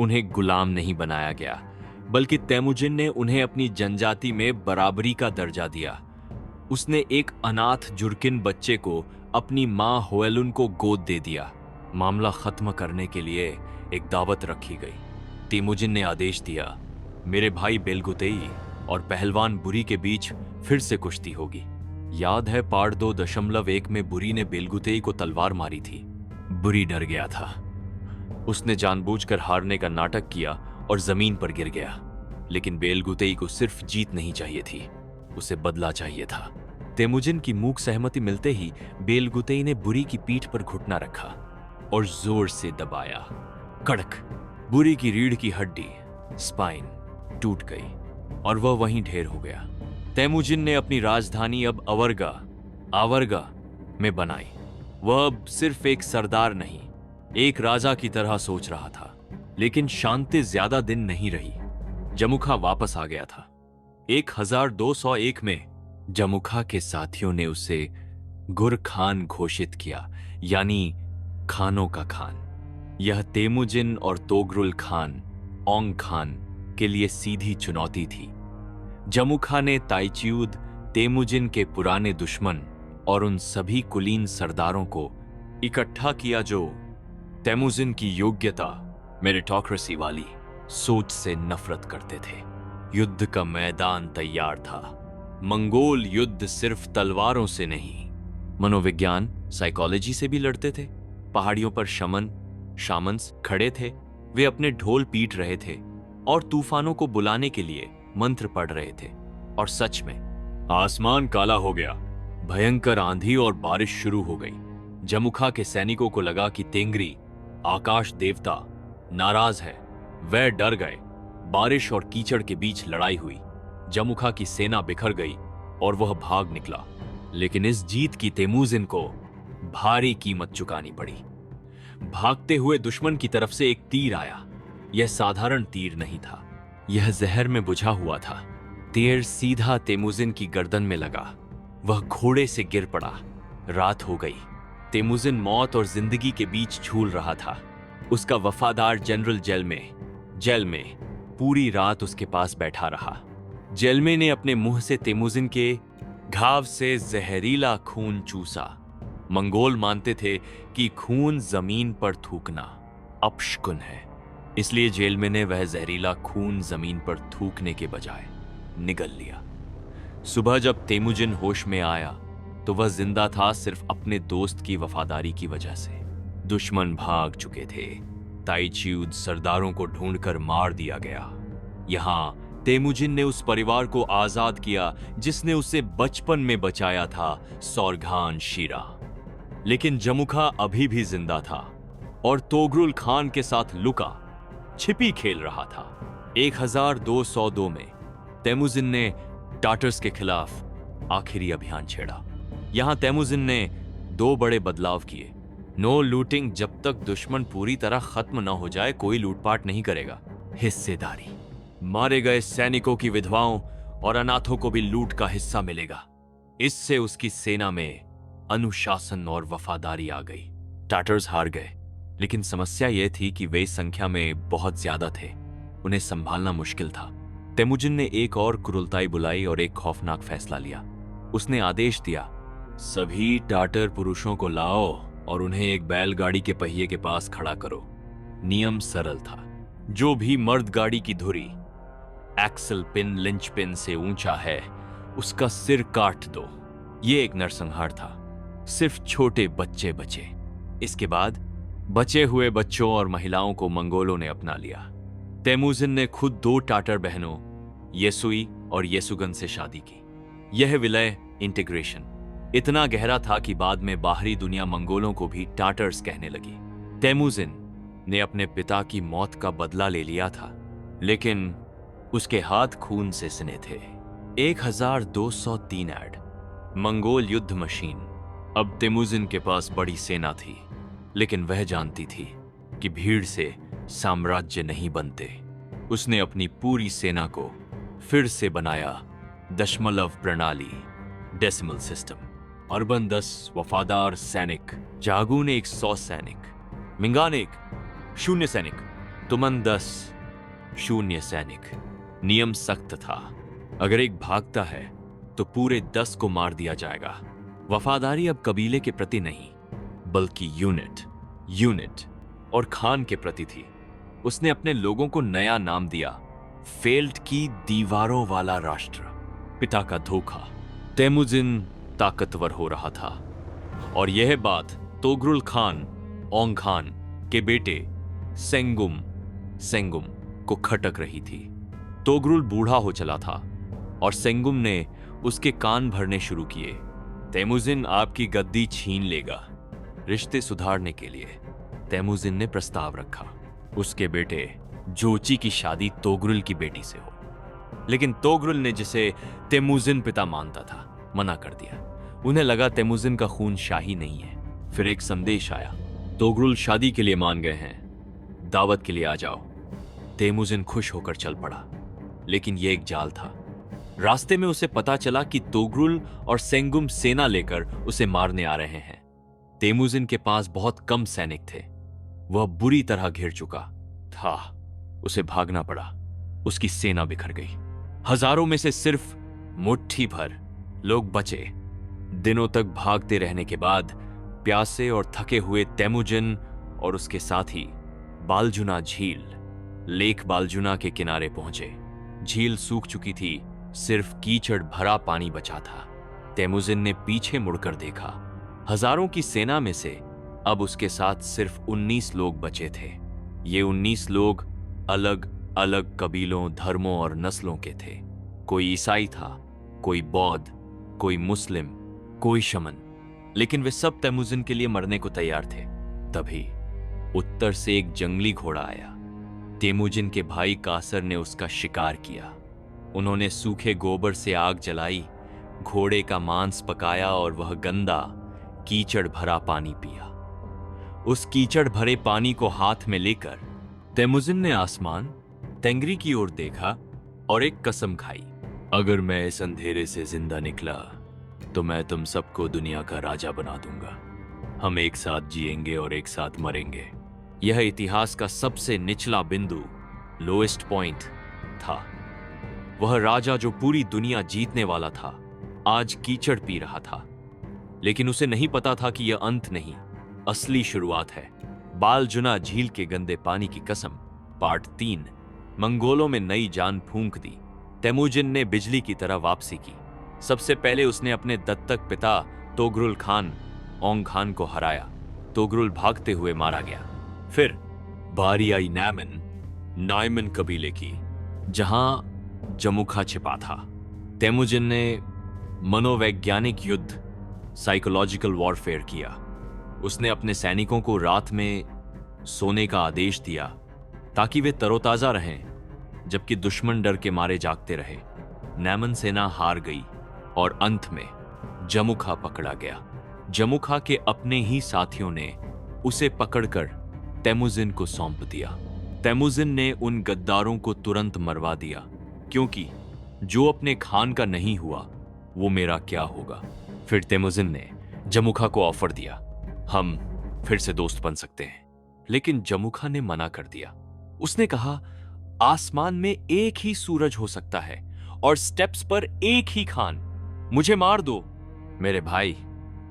उन्हें गुलाम नहीं बनाया गया, बल्कि तेमुजिन ने उन्हें अपनी जनजाति में बराबरी का दर्जा दिया। उसने एक अनाथ जुर्किन बच्चे को अपनी मां होएलुन को गोद दे दिया। मामला खत्म करने के लिए एक दावत रखी गई। तेमुजिन ने आदेश दिया, मेरे भाई बेलगुतेई और पहलवान बुरी के बीच फिर से कुश्ती होगी। याद है पार्ट 2.1 में बुरी ने बेलगुतेई को तलवार मारी थी। बुरी डर गया था। उसने जानबूझकर हारने का नाटक किया और जमीन पर गिर गया। लेकिन बेलगुतेई को सिर्फ जीत नहीं चाहिए थी, उसे बदला चाहिए था। तेमुजिन की मूक सहमति मिलते ही बेलगुतेई ने बुरी की पीठ पर घुटना रखा और जोर से दबाया। कड़क। बुरी की रीढ़ की हड्डी स्पाइन टूट गई और वह वहीं ढेर हो गया। तेमुजिन ने अपनी राजधानी अब आवरगा में बनाई। वह अब सिर्फ एक सरदार नहीं, एक राजा की तरह सोच रहा था। लेकिन शांति ज्यादा दिन नहीं रही। जमुखा वापस आ गया था। 1201 में जमुखा के साथियों ने उसे गुर खान घोषित किया, यानी खानों का खान। यह तेमुजिन और तोगरुल खान, ओंग खान के लिए सीधी चुनौती थी। जमुखा ने ताइचियुद, तेमुजिन के पुराने दुश्मन और उन सभी कुलीन सरदारों को इकट्ठा किया जो तेमुजिन की योग्यता, मेरिटोक्रेसी वाली सोच से नफरत करते थे। युद्ध का मैदान तैयार था। मंगोल युद्ध सिर्फ तलवारों से नहीं, मनोविज्ञान, साइकोलॉजी से भी लड़ते थे। पहाड़ियों पर शामन्स खड़े थे। वे अपने ढोल पीट रहे थे और तूफानों को बुलाने के लिए मंत्र पढ़ रहे थे। और सच में आसमान काला हो गया। भयंकर आंधी और बारिश शुरू हो गई। जमुखा के सैनिकों को लगा कि तेंगरी, आकाश देवता, नाराज है। वे डर गए। बारिश और कीचड़ के बीच लड़ाई हुई। जमुखा की सेना बिखर गई और वह भाग निकला। लेकिन इस जीत की तेमुजिन को भारी कीमत चुकानी पड़ी। भागते हुए दुश्मन की तरफ से एक तीर आया। यह साधारण तीर नहीं था, यह जहर में बुझा हुआ था। तीर सीधा तेमुजिन की गर्दन में लगा। वह घोड़े से गिर पड़ा। रात हो गई। तेमुजिन मौत और जिंदगी के बीच झूल रहा था। उसका वफादार जनरल जेलमे पूरी रात उसके पास बैठा रहा। जेलमे ने अपने मुंह से तेमुजिन के घाव से जहरीला खून चूसा। मंगोल मानते थे कि खून जमीन पर थूकना अपशकुन है, इसलिए जेलमे ने वह जहरीला खून जमीन पर थूकने के बजाय निगल लिया। सुबह जब तेमुजिन होश में आया तो वह जिंदा था सिर्फ अपने दोस्त की वफादारी की वजह से। दुश्मन भाग चुके थे। ताइचियुद सरदारों को ढूंढकर मार दिया गया। यहां तेमुजिन ने उस परिवार को आजाद किया जिसने उसे बचपन में बचाया था, सौरघान शीरा। लेकिन जमुखा अभी भी जिंदा था और तोगरुल खान के साथ लुका छिपी खेल रहा था। 1202 में तेमुजिन ने टाटर्स के खिलाफ आखिरी अभियान छेड़ा। यहां तेमुजिन ने 2 बड़े बदलाव किए। नो लूटिंग, जब तक दुश्मन पूरी तरह खत्म न हो जाए कोई लूटपाट नहीं करेगा। हिस्सेदारी, मारे गए सैनिकों की विधवाओं और अनाथों को भी लूट का हिस्सा मिलेगा। इससे उसकी सेना में अनुशासन और वफादारी आ गई। टाटर्स हार गए, लेकिन समस्या यह थी कि वे संख्या में बहुत ज्यादा थे। उन्हें संभालना मुश्किल था। तेमुजिन ने एक और क्रूरताई बुलाई और एक खौफनाक फैसला लिया। उसने आदेश दिया, सभी टाटर पुरुषों को लाओ और उन्हें एक बैलगाड़ी के पहिए के पास खड़ा करो। नियम सरल था। जो भी मर्द गाड़ी की धुरी, एक्सल पिन, लिंच पिन से ऊंचा है, उसका सिर काट दो। यह एक नरसंहार था। सिर्फ छोटे बच्चे बचे। इसके बाद बचे हुए बच्चों और महिलाओं को मंगोलों ने अपना लिया। तेमुजिन ने खुद 2 टाटर बहनों, येसुई और येसुगन से शादी की। यह विलय, इंटीग्रेशन इतना गहरा था कि बाद में बाहरी दुनिया मंगोलों को भी टाटर्स कहने लगी। तेमुजिन ने अपने पिता की मौत का बदला ले लिया था, लेकिन उसके हाथ खून से सने थे। 1203 ऐड मंगोल युद्ध मशीन। अब तेमुजिन के पास बड़ी सेना थी, लेकिन वह जानती थी कि भीड़ से साम्राज्य नहीं बनते। उसने अपनी पूरी सेना को फिर से बनाया। दशमलव प्रणाली, डेसिमल सिस्टम। अर्बन 10 वफादार सैनिक, जागून 100 सैनिक, मिंगान 0 सैनिक, तुमन 10 0 सैनिक। नियम सख्त था। अगर एक भागता है तो पूरे 10 को मार दिया जाएगा। वफादारी अब कबीले के प्रति नहीं, बल्कि यूनिट और खान के प्रति थी। उसने अपने लोगों को नया नाम दिया, फेल्ट की दीवारों वाला राष्ट्र। पिता का धोखा। तेमुजिन ताकतवर हो रहा था और यह बात तोगरुल खान, ओंग खान के बेटे सेंगुम को खटक रही थी। तोगरुल बूढ़ा हो चला था और सेंगुम ने उसके कान भरने शुरू किए। तेमुजिन आपकी गद्दी छीन लेगा। रिश्ते सुधारने के लिए तेमुजिन ने प्रस्ताव रखा, उसके बेटे जोची की शादी तोगरुल की बेटी से हो। लेकिन तोगरुल ने, जिसे तेमुजिन पिता मानता था, मना कर दिया। उन्हें लगा तेमुजिन का खून शाही नहीं है। फिर एक संदेश आया, तोगरुल शादी के लिए मान गए हैं, दावत के लिए आ जाओ। तेमुजिन खुश होकर चल पड़ा, लेकिन यह एक जाल था। रास्ते में उसे पता चला कि तोगरुल और सेंगुम सेना लेकर उसे मारने आ रहे हैं। तेमुजिन के पास बहुत कम सैनिक थे, वह बुरी तरह घिर चुका था। उसे भागना पड़ा, उसकी सेना बिखर गई। हजारों में से सिर्फ मुट्ठी भर लोग बचे। दिनों तक भागते रहने के बाद प्यासे और थके हुए तेमुजिन और उसके साथी बालजुना झील, लेक बालजुना के किनारे पहुंचे। झील सूख चुकी थी, सिर्फ कीचड़ भरा पानी बचा था। तेमुजिन ने पीछे मुड़कर देखा। हजारों की सेना में से अब उसके साथ सिर्फ 19 लोग बचे थे। ये 19 लोग अलग अलग कबीलों, धर्मों और नस्लों के थे। कोई ईसाई था, कोई बौद्ध, कोई मुस्लिम, कोई शमन, लेकिन वे सब तेमुजिन के लिए मरने को तैयार थे। तभी उत्तर से एक जंगली घोड़ा आया। तेमुजिन के भाई कासर ने उसका शिकार किया। उन्होंने सूखे गोबर से आग जलाई, घोड़े का मांस पकाया और वह गंदा कीचड़ भरा पानी पिया। उस कीचड़ भरे पानी को हाथ में लेकर तेमुजिन ने आसमान तेंगरी की ओर देखा और एक कसम खाई, अगर मैं इस अंधेरे से जिंदा निकला तो मैं तुम सबको दुनिया का राजा बना दूंगा। हम एक साथ जिएंगे और एक साथ मरेंगे। यह इतिहास का सबसे निचला बिंदु, लोएस्ट पॉइंट था। वह राजा जो पूरी दुनिया जीतने वाला था, आज कीचड़ पी रहा था। लेकिन उसे नहीं पता था कि यह अंत नहीं, असली शुरुआत है। बालजुना झील के गंदे पानी की कसम, पार्ट 3। मंगोलों में नई जान फूंक दी। तेमुजिन ने बिजली की तरह वापसी की। सबसे पहले उसने अपने दत्तक पिता तोगरुल खान ओंग खान को हराया। तोगरुल भागते हुए मारा गया। फिर बारी आई नायमन कबीले की, जहां जमुखा छिपा था। तेमुजिन ने मनोवैज्ञानिक युद्ध, साइकोलॉजिकल वॉरफेयर किया। उसने अपने सैनिकों को रात में सोने का आदेश दिया ताकि वे तरोताजा रहें, जबकि दुश्मन डर के मारे जागते रहे। नैमन सेना हार गई और अंत में जमुखा पकड़ा गया। जमुखा के अपने ही साथियों ने उसे पकड़कर तेमुजिन को सौंप दिया। तेमुजिन ने उन गद्दारों को तुरंत मरवा दिया, क्योंकि जो अपने खान का नहीं हुआ वो मेरा क्या होगा। फिर तेमुजिन ने जमुखा को ऑफर दिया, हम फिर से दोस्त बन सकते हैं। लेकिन जमुखा ने मना कर दिया। उसने कहा, आसमान में एक ही सूरज हो सकता है और स्टेप्स पर एक ही खान। मुझे मार दो मेरे भाई,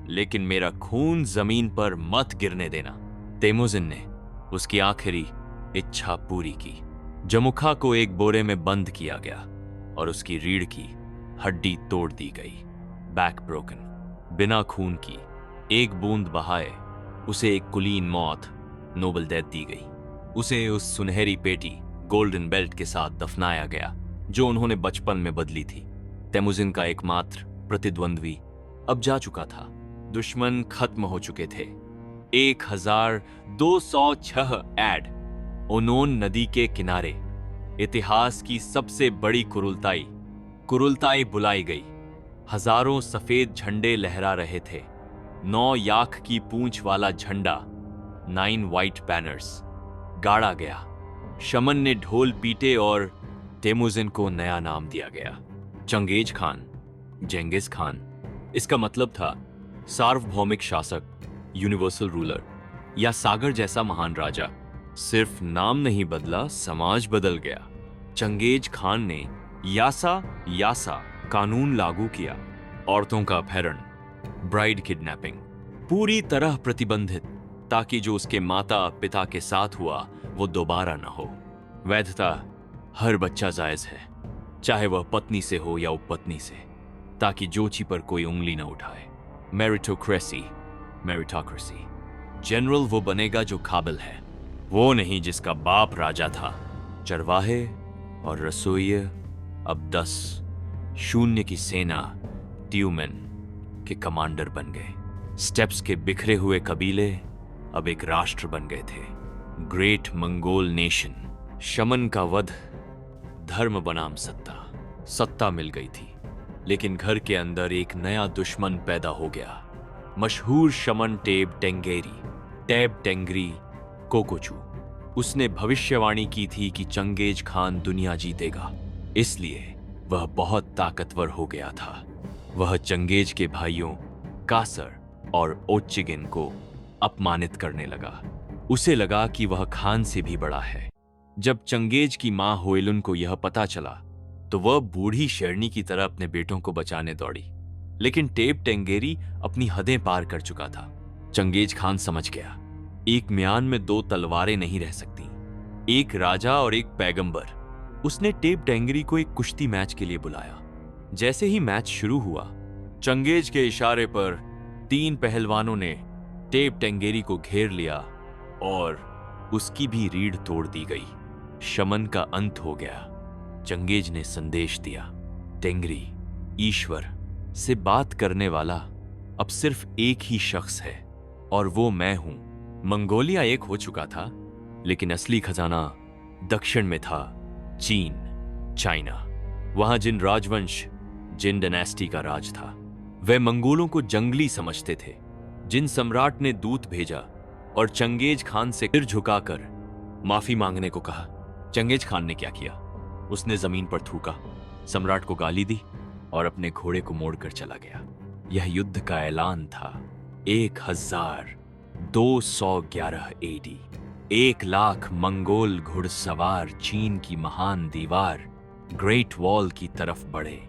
लेकिन मेरा खून जमीन पर मत गिरने देना। तेमुजिन ने उसकी आखिरी इच्छा पूरी की। जमुखा को एक बोरे में बंद किया गया और उसकी रीढ़ की हड्डी तोड़ दी गई। बैक ब्रोकन, बिना खून की, एक बूंद बहाए उसे एक कुलीन मौत, नोबल डेथ दी गई। उसे उस सुनहरी पेटी, गोल्डन बेल्ट के साथ दफनाया गया जो उन्होंने बचपन में बदली थी। तेमुजिन का एकमात्र प्रतिद्वंद्वी अब जा चुका था। दुश्मन खत्म हो चुके थे। 1206 ऐड ओनोन नदी के किनारे इतिहास की सबसे बड़ी कुरुलताई बुलाई गई। हजारों सफेद झंडे लहरा रहे थे। 9 याक की पूंछ वाला झंडा, 9 व्हाइट बैनर्स, गाड़ा गया। शमन ने ढोल पीटे और तेमुजिन को नया नाम दिया गया, चंगेज खान, जेंगिस खान। इसका मतलब था सार्वभौमिक शासक, यूनिवर्सल रूलर या सागर जैसा महान राजा। सिर्फ नाम नहीं बदला, समाज बदल गया। चंगेज खान ने यासा कानून लागू किया। औरतों का अपहरण, ब्राइड किडनैपिंग, पूरी तरह प्रतिबंधित, ताकि जो उसके माता पिता के साथ हुआ वो दोबारा न हो। वैधता, हर बच्चा जायज है, चाहे वह पत्नी से हो या उपपत्नी से, ताकि जोची पर कोई उंगली न उठाए। मेरिटोक्रेसी, जनरल वो बनेगा जो काबिल है, वो नहीं जिसका बाप राजा था। चरवाहे और रसोइये अब 10, शून्य की सेना ट्यूमेन के कमांडर बन गए। स्टेप्स के बिखरे हुए कबीले अब एक राष्ट्र बन गए थे, ग्रेट मंगोल नेशन। शमन का वध, धर्म बनाम सत्ता। सत्ता मिल गई थी, लेकिन घर के अंदर एक नया दुश्मन पैदा हो गया। मशहूर शमन टेब टेंगरी कोकोचू। उसने भविष्यवाणी की थी कि चंगेज खान दुनिया जीतेगा, इसलिए वह बहुत ताकतवर हो गया था। वह चंगेज के भाइयों कासर और ओचिगिन को अपमानित करने लगा। उसे लगा कि वह खान से भी बड़ा है। जब चंगेज की मां होइलुन को यह पता चला तो वह बूढ़ी शेरनी की तरह अपने बेटों को बचाने दौड़ी, लेकिन टेप टेंगेरी अपनी हदें पार कर चुका था। चंगेज खान समझ गया, एक म्यान में दो तलवारें नहीं रह सकती, एक राजा और एक पैगंबर। उसने टेप टेंगेरी को एक कुश्ती मैच के लिए बुलाया। जैसे ही मैच शुरू हुआ, चंगेज के इशारे पर 3 पहलवानों ने टेप टेंगेरी को घेर लिया और उसकी भी रीढ़ तोड़ दी गई। शमन का अंत हो गया। चंगेज ने संदेश दिया, टेंगरी, ईश्वर से बात करने वाला अब सिर्फ एक ही शख्स है और वो मैं हूं। मंगोलिया एक हो चुका था, लेकिन असली खजाना दक्षिण में था, चीन, चाइना। वहां जिन राजवंश, जिन डायनेस्टी का राज था, वे मंगोलों को जंगली समझते थे। जिन सम्राट ने दूत भेजा और चंगेज खान से सिर झुकाकर माफी मांगने को कहा, चंगेज खान ने क्या किया? उसने जमीन पर थूका, सम्राट को गाली दी और अपने घोड़े को मोड़कर चला गया। यह युद्ध का ऐलान था। 1211 एडी। 1,00,000 मंगोल घुड़सवार चीन की महान दीवार ग्रेट वॉल की तरफ बढ़े।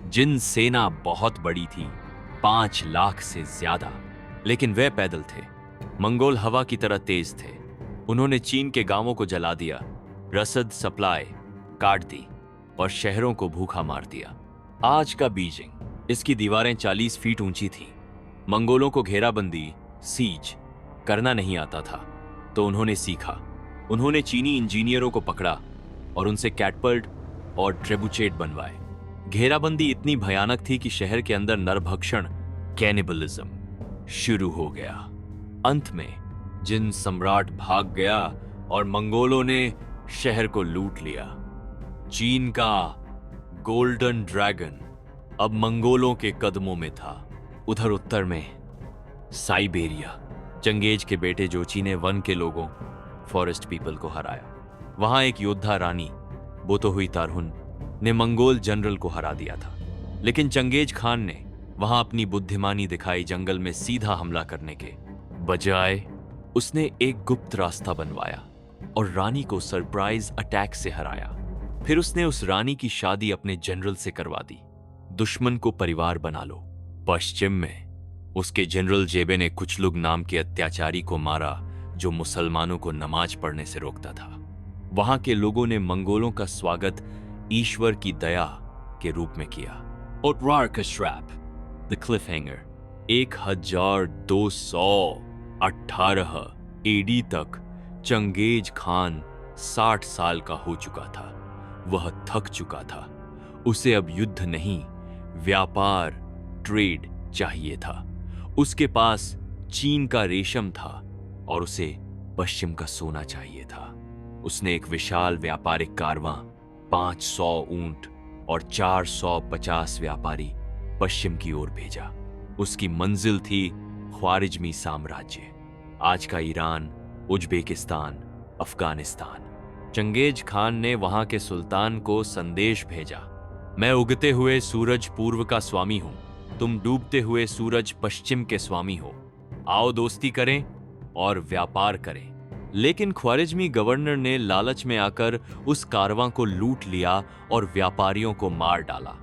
जिन सेना बहुत बड़ी थी, 5 लाख से ज्यादा, लेकिन वे पैदल थे। मंगोल हवा की तरह तेज थे। उन्होंने चीन के गांवों को जला दिया, रसद सप्लाई काट दी और शहरों को भूखा मार दिया। आज का बीजिंग, इसकी दीवारें 40 फीट ऊंची थीं। मंगोलों को घेराबंदी, सीज करना नहीं आता था, तो उन्होंने सीखा। उन्होंने चीनी इंजीनियरों को पकड़ा और उनसे कैटपल्ट और ट्रेबुचेट बनवाए। घेराबंदी इतनी भयानक थी कि शहर के अंदर नरभक्षण, कैनिबलिज्म शुरू हो गया। अंत में जिन सम्राट भाग गया और मंगोलों ने शहर को लूट लिया। चीन का गोल्डन ड्रैगन अब मंगोलों के कदमों में था। उधर उत्तर में साइबेरिया, चंगेज के बेटे जोची ने वन के लोगों, फॉरेस्ट पीपल को हराया। वहां एक योद्धा रानी बोतोहुई तारहुन ने मंगोल जनरल को हरा दिया था, लेकिन चंगेज खान ने वहां अपनी बुद्धिमानी दिखाई। जंगल में सीधा हमला करने के बजाय उसने एक गुप्त रास्ता बनवाया और रानी को सरप्राइज अटैक से हराया। फिर उसने उस रानी की शादी अपने जनरल से करवा दी। दुश्मन को परिवार बना लो। पश्चिम में उसके जनरल जेबे ने कुचलुग नाम के अत्याचारी को मारा, जो मुसलमानों को नमाज पढ़ने से रोकता था। वहां के लोगों ने मंगोलों का स्वागत ईश्वर की दया के रूप में किया। द क्लिफहैंगर। 1218 एडी तक चंगेज खान 60 साल का हो चुका था। वह थक चुका था। उसे अब युद्ध नहीं, व्यापार, ट्रेड चाहिए था। उसके पास चीन का रेशम था और उसे पश्चिम का सोना चाहिए था। उसने एक विशाल व्यापारिक कारवां, 500 ऊंट और 450 व्यापारी पश्चिम की ओर भेजा। उसकी मंजिल थी ख्वारिज्मी साम्राज्य, आज का Iran, Uzbekistan, Afghanistan. Genghis Khan ने वहां के सुल्तान को संदेश भेजा, मैं उगते हुए सूरज पूर्व का स्वामी हूं, तुम डूबते हुए सूरज पश्चिम के स्वामी हो। आओ दोस्ती करें और व्यापार करें। लेकिन ख्वारिज्मी गवर्नर ने लालच में आकर उस कारवां को लूट लिया और व्यापारियों को मार डाला।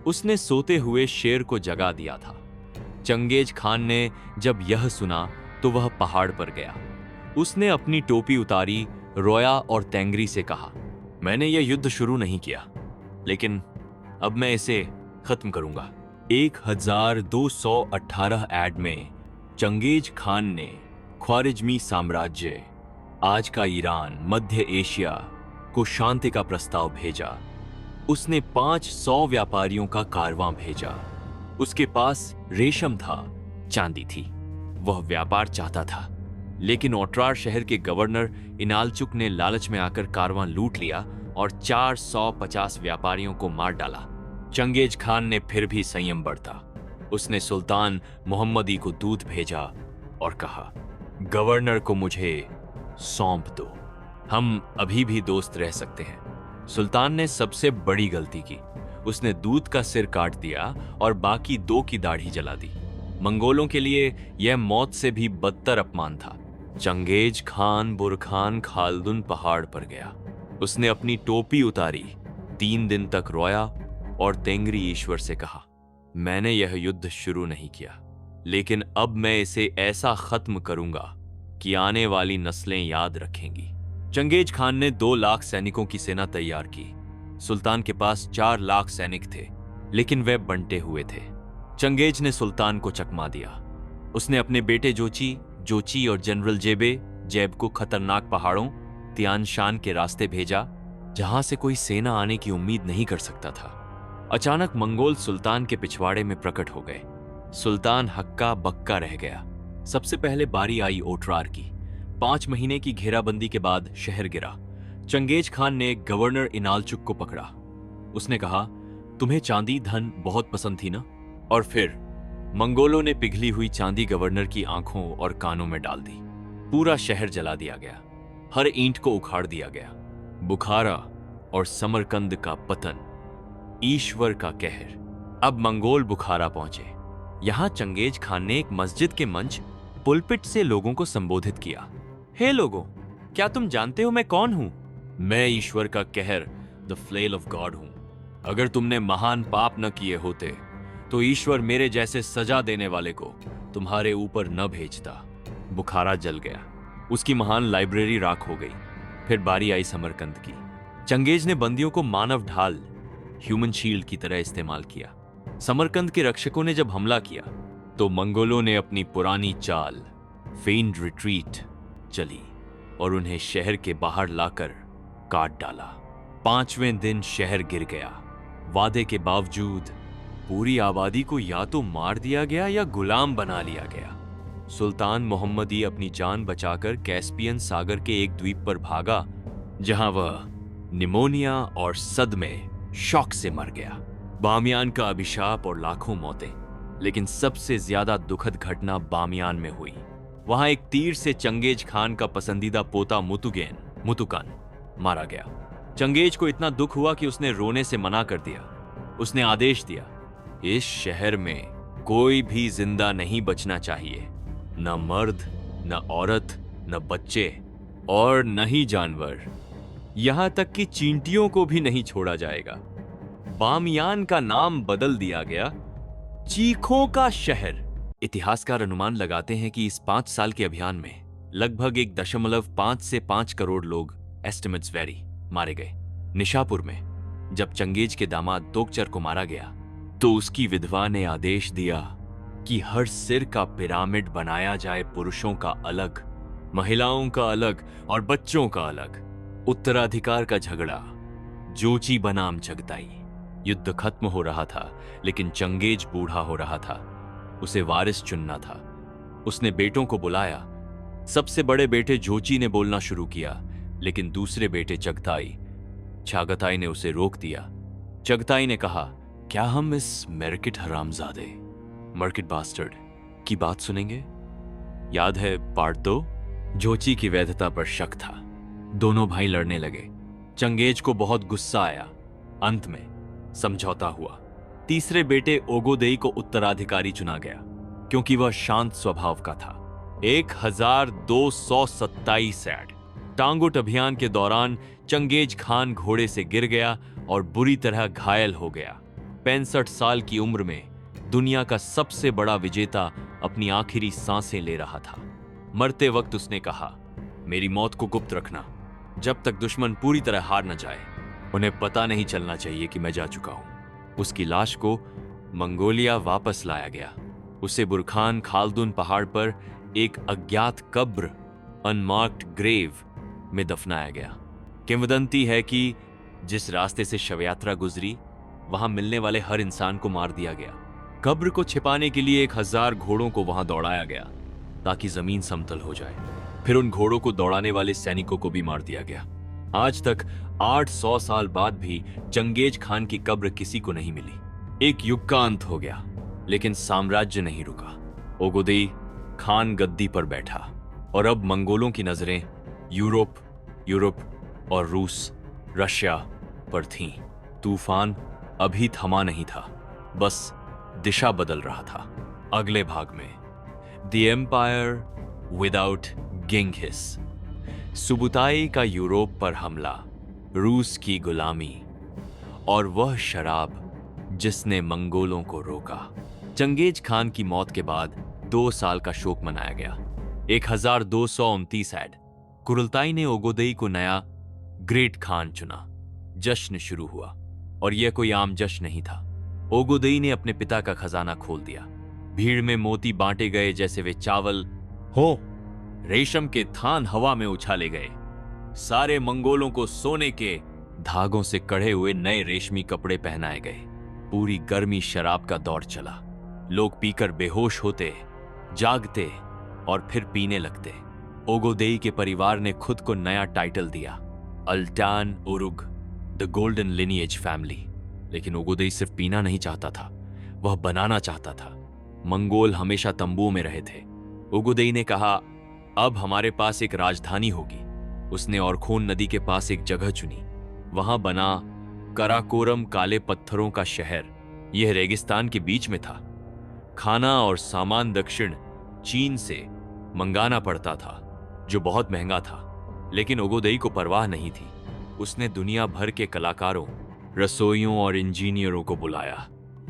उसने सोते हुए शेर को जगा दिया था। चंगेज खान ने जब यह सुना तो वह पहाड़ पर गया। उसने अपनी टोपी उतारी, रोया और तेंगरी से कहा, मैंने यह युद्ध शुरू नहीं किया, लेकिन अब मैं इसे खत्म करूंगा। 1218 एड में चंगेज खान ने ख्वारिज्मी साम्राज्य, आज का ईरान, मध्य एशिया को शांति का प्रस्ताव भेजा। उसने 500 व्यापारियों का कारवां भेजा। उसके पास रेशम था, चांदी थी। वह व्यापार चाहता था, लेकिन ओट्रार शहर के गवर्नर इनालचुक ने लालच में आकर कारवां लूट लिया और 450 व्यापारियों को मार डाला। चंगेज खान ने फिर भी संयम बरता। उसने सुल्तान मोहम्मदी को दूत भेजा और कहा, गवर्नर को मुझे सौंप दो, हम अभी भी दोस्त रह सकते हैं। सुल्तान ने सबसे बड़ी गलती की। उसने दूत का सिर काट दिया और बाकी 2 की दाढ़ी जला दी। मंगोलों के लिए यह मौत से भी बदतर अपमान था। चंगेज खान बुरखान खालदुन पहाड़ पर गया। उसने अपनी टोपी उतारी, 3 दिन तक रोया और तेंगरी ईश्वर से कहा, मैंने यह युद्ध शुरू नहीं किया, लेकिन अब मैं इसे ऐसा खत्म करूंगा कि आने वाली नस्लें याद रखेंगी। चंगेज खान ने 2 लाख सैनिकों की सेना तैयार की। सुल्तान के पास 4 लाख सैनिक थे, लेकिन वे बंटे हुए थे। चंगेज ने सुल्तान को चकमा दिया। उसने अपने बेटे जोची और जनरल जैब को खतरनाक पहाड़ों तियान शान के रास्ते भेजा, जहां से कोई सेना आने की उम्मीद नहीं कर सकता था। अचानक मंगोल सुल्तान के पिछवाड़े में प्रकट हो गए। सुल्तान हक्का बक्का रह गया। सबसे पहले बारी आई ओट्रार की। 5 महीने की घेराबंदी के बाद शहर गिरा। चंगेज खान ने गवर्नर इनालचुक को पकड़ा। उसने कहा, तुम्हें चांदी धन बहुत पसंद थी ना? और फिर मंगोलों ने पिघली हुई चांदी गवर्नर की आंखों और कानों में डाल दी। पूरा शहर जला दिया गया, हर ईंट को उखाड़ दिया गया। बुखारा और समरकंद का पतन, ईश्वर का कहर। अब मंगोल बुखारा पहुंचे। यहां चंगेज खान ने एक मस्जिद के मंच पुलपिट से लोगों को संबोधित किया। हे लोगों, क्या तुम जानते हो मैं कौन हूं? मैं ईश्वर का कहर, द फ्लेल ऑफ गॉड हूं। अगर तुमने महान पाप न किए होते तो ईश्वर मेरे जैसे सजा देने वाले को तुम्हारे ऊपर न भेजता। बुखारा जल गया, उसकी महान लाइब्रेरी राख हो गई। फिर बारी आई समरकंद की। चंगेज ने बंदियों को मानव ढाल, ह्यूमन शील्ड की तरह इस्तेमाल किया। समरकंद के रक्षकों ने जब हमला किया तो मंगोलों ने अपनी पुरानी चाल, फेन्ड रिट्रीट चली और उन्हें शहर के बाहर लाकर काट डाला। 5वें दिन शहर गिर गया। वादे के बावजूद पूरी आबादी को या तो मार दिया गया या गुलाम बना लिया गया। सुल्तान मोहम्मदी अपनी जान बचाकर कैस्पियन सागर के एक द्वीप पर भागा, जहां वह निमोनिया और सदमे शॉक से मर गया। बामियान का अभिशाप और लाखों मौतें। लेकिन सबसे ज्यादा दुखद घटना बामियान में हुई। वहां एक तीर से चंगेज खान का पसंदीदा पोता मुतुकान मारा गया। चंगेज को इतना दुख हुआ कि उसने रोने से मना कर दिया। उसने आदेश दिया, इस शहर में कोई भी जिंदा नहीं बचना चाहिए, न मर्द, न औरत, न बच्चे और न ही जानवर। यहां तक कि चींटियों को भी नहीं छोड़ा जाएगा। बामियान का नाम बदल दिया गया चीखों का शहर। इतिहासकार अनुमान लगाते हैं कि इस 5 साल के अभियान में लगभग 1.5 से 5 करोड़ लोग, एस्टिमेट्स वेरी, मारे गए। निशापुर में जब चंगेज के दामाद तोकचर को मारा गया तो उसकी विधवा ने आदेश दिया कि हर सिर का पिरामिड बनाया जाए, पुरुषों का अलग, महिलाओं का अलग और बच्चों का अलग। उत्तराधिकार का झगड़ा, जोची बनाम चगताई। युद्ध खत्म हो रहा था, लेकिन चंगेज बूढ़ा हो रहा था। उसे वारिस चुनना था। उसने बेटों को बुलाया। सबसे बड़े बेटे जोची ने बोलना शुरू किया, लेकिन दूसरे बेटे चागताई ने उसे रोक दिया। चगताई ने कहा, क्या हम इस मर्किट हरामजादे, मर्किट बास्टर्ड की बात सुनेंगे? याद है पार्ट 2? जोची की वैधता पर शक था। दोनों भाई लड़ने लगे। चंगेज को बहुत गुस्सा आया। अंत में समझौता हुआ। तीसरे बेटे ओगोदेई को उत्तराधिकारी चुना गया, क्योंकि वह शांत स्वभाव का था। 1227 ऐड। टांगुट अभियान के दौरान चंगेज खान घोड़े से गिर गया और बुरी तरह घायल हो गया। 65 साल की उम्र में दुनिया का सबसे बड़ा विजेता अपनी आखिरी सांसें ले रहा था। मरते वक्त उसने कहा, मेरी मौत को गुप्त रखना, जब तक दुश्मन पूरी तरह हार न जाए। उन्हें पता नहीं चलना चाहिए कि मैं जा चुका हूं। उसकी लाश को मंगोलिया वापस लाया गया। उसे बुरखान खालदुन पहाड़ पर एक अज्ञात कब्र, अनमार्क्ड ग्रेव, में दफनाया गया। किंवदंती है कि जिस रास्ते से शव यात्रा गुजरी वहां मिलने वाले हर इंसान को मार दिया गया। कब्र को छिपाने के लिए 1000 घोड़ों को वहां दौड़ाया गया ताकि जमीन समतल हो जाए। फिर उन घोड़ों को दौड़ाने वाले सैनिकों को भी मार दिया गया। आज तक 800 साल बाद भी चंगेज खान की कब्र किसी को नहीं मिली। एक युग का अंत हो गया, लेकिन साम्राज्य नहीं रुका। ओगोदेई खान गद्दी पर बैठा और अब मंगोलों की नजरें यूरोप और रूस, रशिया पर थीं। तूफान अभी थमा नहीं था, बस दिशा बदल रहा था। अगले भाग में द एम्पायर विदाउट गिंघिस, सुबुताई का यूरोप पर हमला, रूस की गुलामी और वह शराब जिसने मंगोलों को रोका। चंगेज खान की मौत के बाद 2 साल का शोक मनाया गया। 1229 ऐड कुरलताई ने ओगोदेई को नया ग्रेट खान चुना। जश्न शुरू हुआ, और यह कोई आम जश्न नहीं था। ओगोदेई ने अपने पिता का खजाना खोल दिया। भीड़ में मोती बांटे गए जैसे वे चावल हो। रेशम के थान हवा में उछाले गए। सारे मंगोलों को सोने के धागों से कढ़े हुए नए रेशमी कपड़े पहनाए गए। पूरी गर्मी शराब का दौर चला। लोग पीकर बेहोश होते, जागते और फिर पीने लगते। ओगोदेई के परिवार ने खुद को नया टाइटल दिया, अल्टान उरुग, द गोल्डन लिनिएज फैमिली। लेकिन ओगोदेई सिर्फ पीना नहीं चाहता था, वह बनाना चाहता था। मंगोल हमेशा तंबुओं में रहे थे। ओगोदेई ने कहा, अब हमारे पास एक राजधानी होगी। उसने ऑरखोन नदी के पास एक जगह चुनी। वहां बना कराकोरम, काले पत्थरों का शहर। यह रेगिस्तान के बीच में था। खाना और सामान दक्षिण चीन से मंगाना पड़ता था, जो बहुत महंगा था। लेकिन ओगोदेई को परवाह नहीं थी। उसने दुनिया भर के कलाकारों, रसोइयों और इंजीनियरों को बुलाया।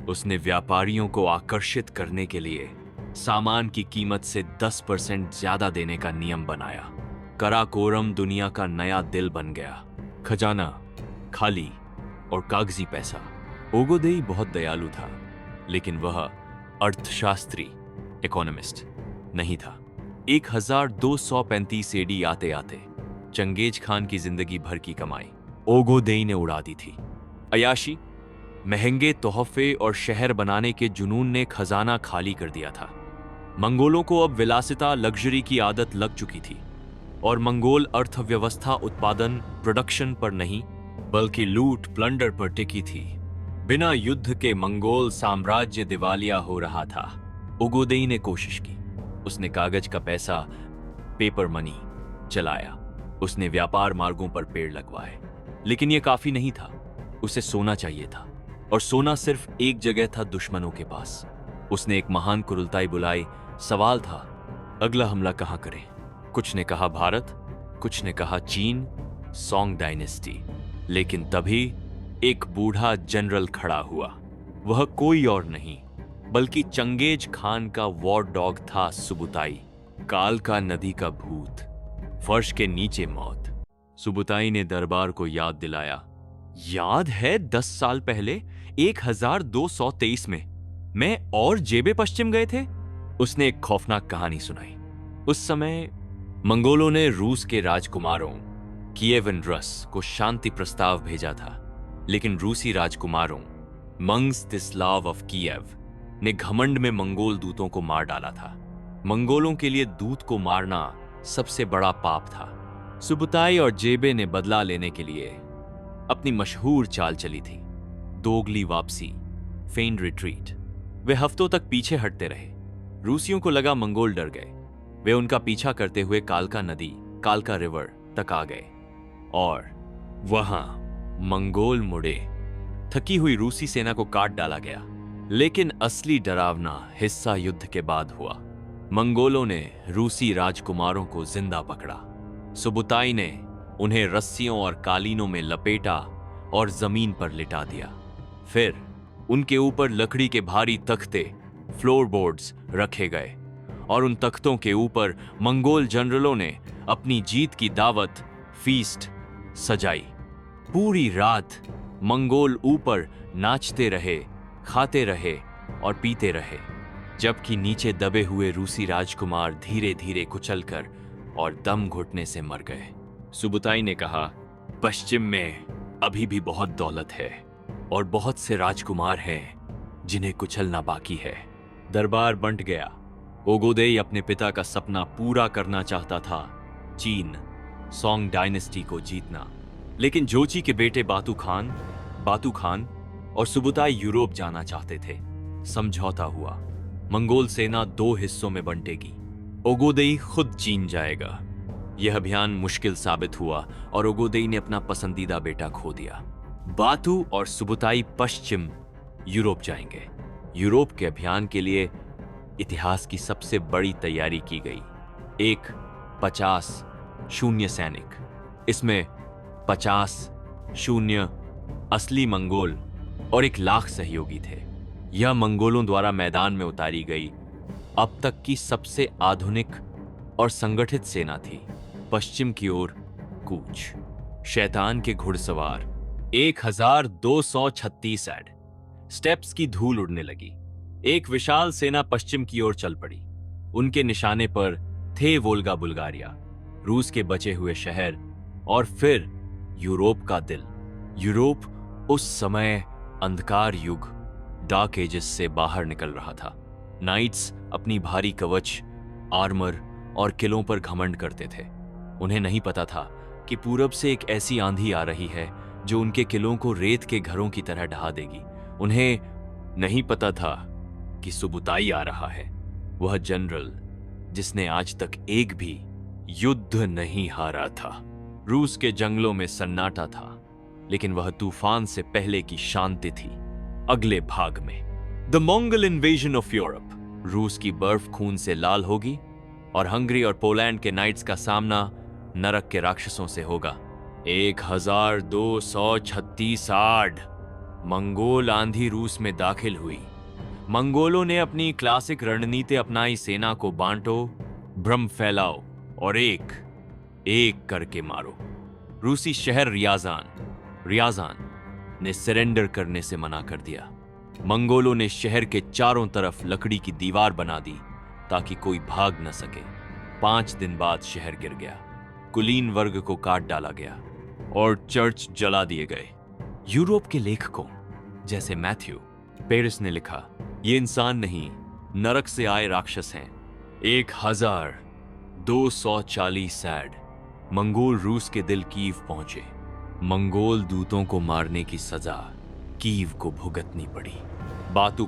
उसने व्यापारियों को आकर्षित करने के लिए सामान की कीमत से 10% ज्यादा देने का नियम बनाया। कराकोरम दुनिया का नया दिल बन गया। खजाना खाली और कागजी पैसा। ओगोदेई बहुत दयालु था, लेकिन वह अर्थशास्त्री, इकोनॉमिस्ट नहीं था। 1235 एडी आते आते चंगेज खान की जिंदगी भर की कमाई ओगोदेई ने उड़ा दी थी। अयाशी, महंगे तोहफे और शहर बनाने के जुनून ने खजाना खाली कर दिया था। मंगोलों को अब विलासिता, लग्जरी की आदत लग चुकी थी, और मंगोल अर्थव्यवस्था उत्पादन, प्रोडक्शन पर नहीं बल्कि लूट, प्लंडर पर टिकी थी। बिना युद्ध के मंगोल साम्राज्य दिवालिया हो रहा था। ओगोदेई ने कोशिश की। उसने कागज का पैसा, पेपर मनी चलाया। उसने व्यापार मार्गों पर पेड़ लगवाए। लेकिन यह काफी नहीं था। उसे सोना चाहिए था, और सोना सिर्फ एक जगह था, दुश्मनों के पास। उसने एक महान कुरलताई बुलाई। सवाल था, अगला हमला कहां करें? कुछ ने कहा भारत, कुछ ने कहा चीन, सोंग डायनेस्टी। लेकिन तभी एक बूढ़ा जनरल खड़ा हुआ। वह कोई और नहीं बल्कि चंगेज खान का वॉर डॉग था, सुबुताई। कालका नदी का भूत, फर्श के नीचे मौत। सुबुताई ने दरबार को याद दिलाया। याद है 10 साल पहले 1223 में मैं और जेबे पश्चिम गए थे? उसने एक खौफनाक कहानी सुनाई। उस समय मंगोलों ने रूस के राजकुमारों किएवन रस को शांति प्रस्ताव भेजा था, लेकिन रूसी राजकुमारों मंगस्तिस्लाव ऑफ कीव ने घमंड में मंगोल दूतों को मार डाला था। मंगोलों के लिए दूत को मारना सबसे बड़ा पाप था। सुबुताई और जेबे ने बदला लेने के लिए अपनी मशहूर चाल चली थी, दोगली वापसी, फेन रिट्रीट। वे हफ्तों तक पीछे हटते रहे। रूसियों को लगा मंगोल डर गए। वे उनका पीछा करते हुए कालका नदी, कालका रिवर तक आ गए, और वहां मंगोल मुड़े। थकी हुई रूसी सेना को काट डाला गया। लेकिन असली डरावना हिस्सा युद्ध के बाद हुआ। मंगोलों ने रूसी राजकुमारों को जिंदा पकड़ा। सुबुताई ने उन्हें रस्सियों और कालीनों में लपेटा और जमीन पर लिटा दिया। फिर उनके ऊपर लकड़ी के भारी तख्ते, फ्लोरबोर्ड्स रखे गए, और उन तख्तों के ऊपर मंगोल जनरलों ने अपनी जीत की दावत, फीस्ट सजाई। पूरी रात मंगोल ऊपर नाचते रहे, खाते रहे और पीते रहे, जबकि नीचे दबे हुए रूसी राजकुमार धीरे धीरे कुचलकर और दम घुटने से मर गए। सुबुताई ने कहा, पश्चिम में अभी भी बहुत दौलत है और बहुत से राजकुमार हैं जिन्हें कुचलना बाकी है। दरबार बंट गया। ओगोदेई अपने पिता का सपना पूरा करना चाहता था, चीन सोंग डायनेस्टी को जीतना। लेकिन जोची के बेटे बातू खान और सुबुताई यूरोप जाना चाहते थे। समझौता हुआ, मंगोल सेना 2 हिस्सों में बंटेगी। ओगोदेई खुद चीन जाएगा। यह अभियान मुश्किल साबित हुआ और ओगोदेई ने अपना पसंदीदा बेटा खो दिया। बातू और सुबुताई पश्चिम यूरोप जाएंगे। यूरोप के अभियान के लिए इतिहास की सबसे बड़ी तैयारी की गई। एक 50 सैनिक, इसमें 50 असली मंगोल और 1,00,000 सहयोगी थे। यह मंगोलों द्वारा मैदान में उतारी गई अब तक की सबसे आधुनिक और संगठित सेना थी। पश्चिम की ओर कूच, शैतान के घुड़सवार 1236 ऐड। स्टेप्स की धूल उड़ने लगी। एक विशाल सेना पश्चिम की ओर चल पड़ी। उनके निशाने पर थे वोल्गा बुल्गारिया, रूस के बचे हुए शहर और फिर यूरोप का दिल। यूरोप उस समय अंधकार युग, डार्क एजेस से बाहर निकल रहा था। नाइट्स अपनी भारी कवच, आर्मर और किलों पर घमंड करते थे। उन्हें नहीं पता था कि पूरब से एक ऐसी आंधी आ रही है जो उनके किलों को रेत के घरों की तरह ढहा देगी। उन्हें नहीं पता था कि सुबुताई आ रहा है, वह जनरल जिसने आज तक एक भी युद्ध नहीं हारा था। रूस के जंगलों में सन्नाटा था, लेकिन वह तूफान से पहले की शांति थी। अगले भाग में the Mongol invasion of Europe. रूस की बर्फ खून से लाल होगी और हंगरी और पोलैंड के नाइट्स का सामना नरक के राक्षसों से होगा। 1236 आड मंगोल आंधी रूस में दाखिल हुई। मंगोलों ने अपनी क्लासिक रणनीति अपनाई, सेना को बांटो, भ्रम फैलाओ और एक एक करके मारो। रूसी शहर रियाजान ने सरेंडर करने से मना कर दिया। मंगोलों ने शहर के चारों तरफ लकड़ी की दीवार बना दी ताकि कोई भाग न सके। 5 दिन बाद शहर गिर गया, कुलीन वर्ग को काट डाला गया और चर्च जला दिए गए। यूरोप के लेखकों जैसे मैथ्यू पेरिस ने लिखा, ये इंसान नहीं, नरक से आए राक्षस हैं। 1240 ऐड मंगोल रूस के दिल कीव पहुंचे। मंगोल दूतों को मारने की सजा कीव को भुगतनी पड़ी। बातू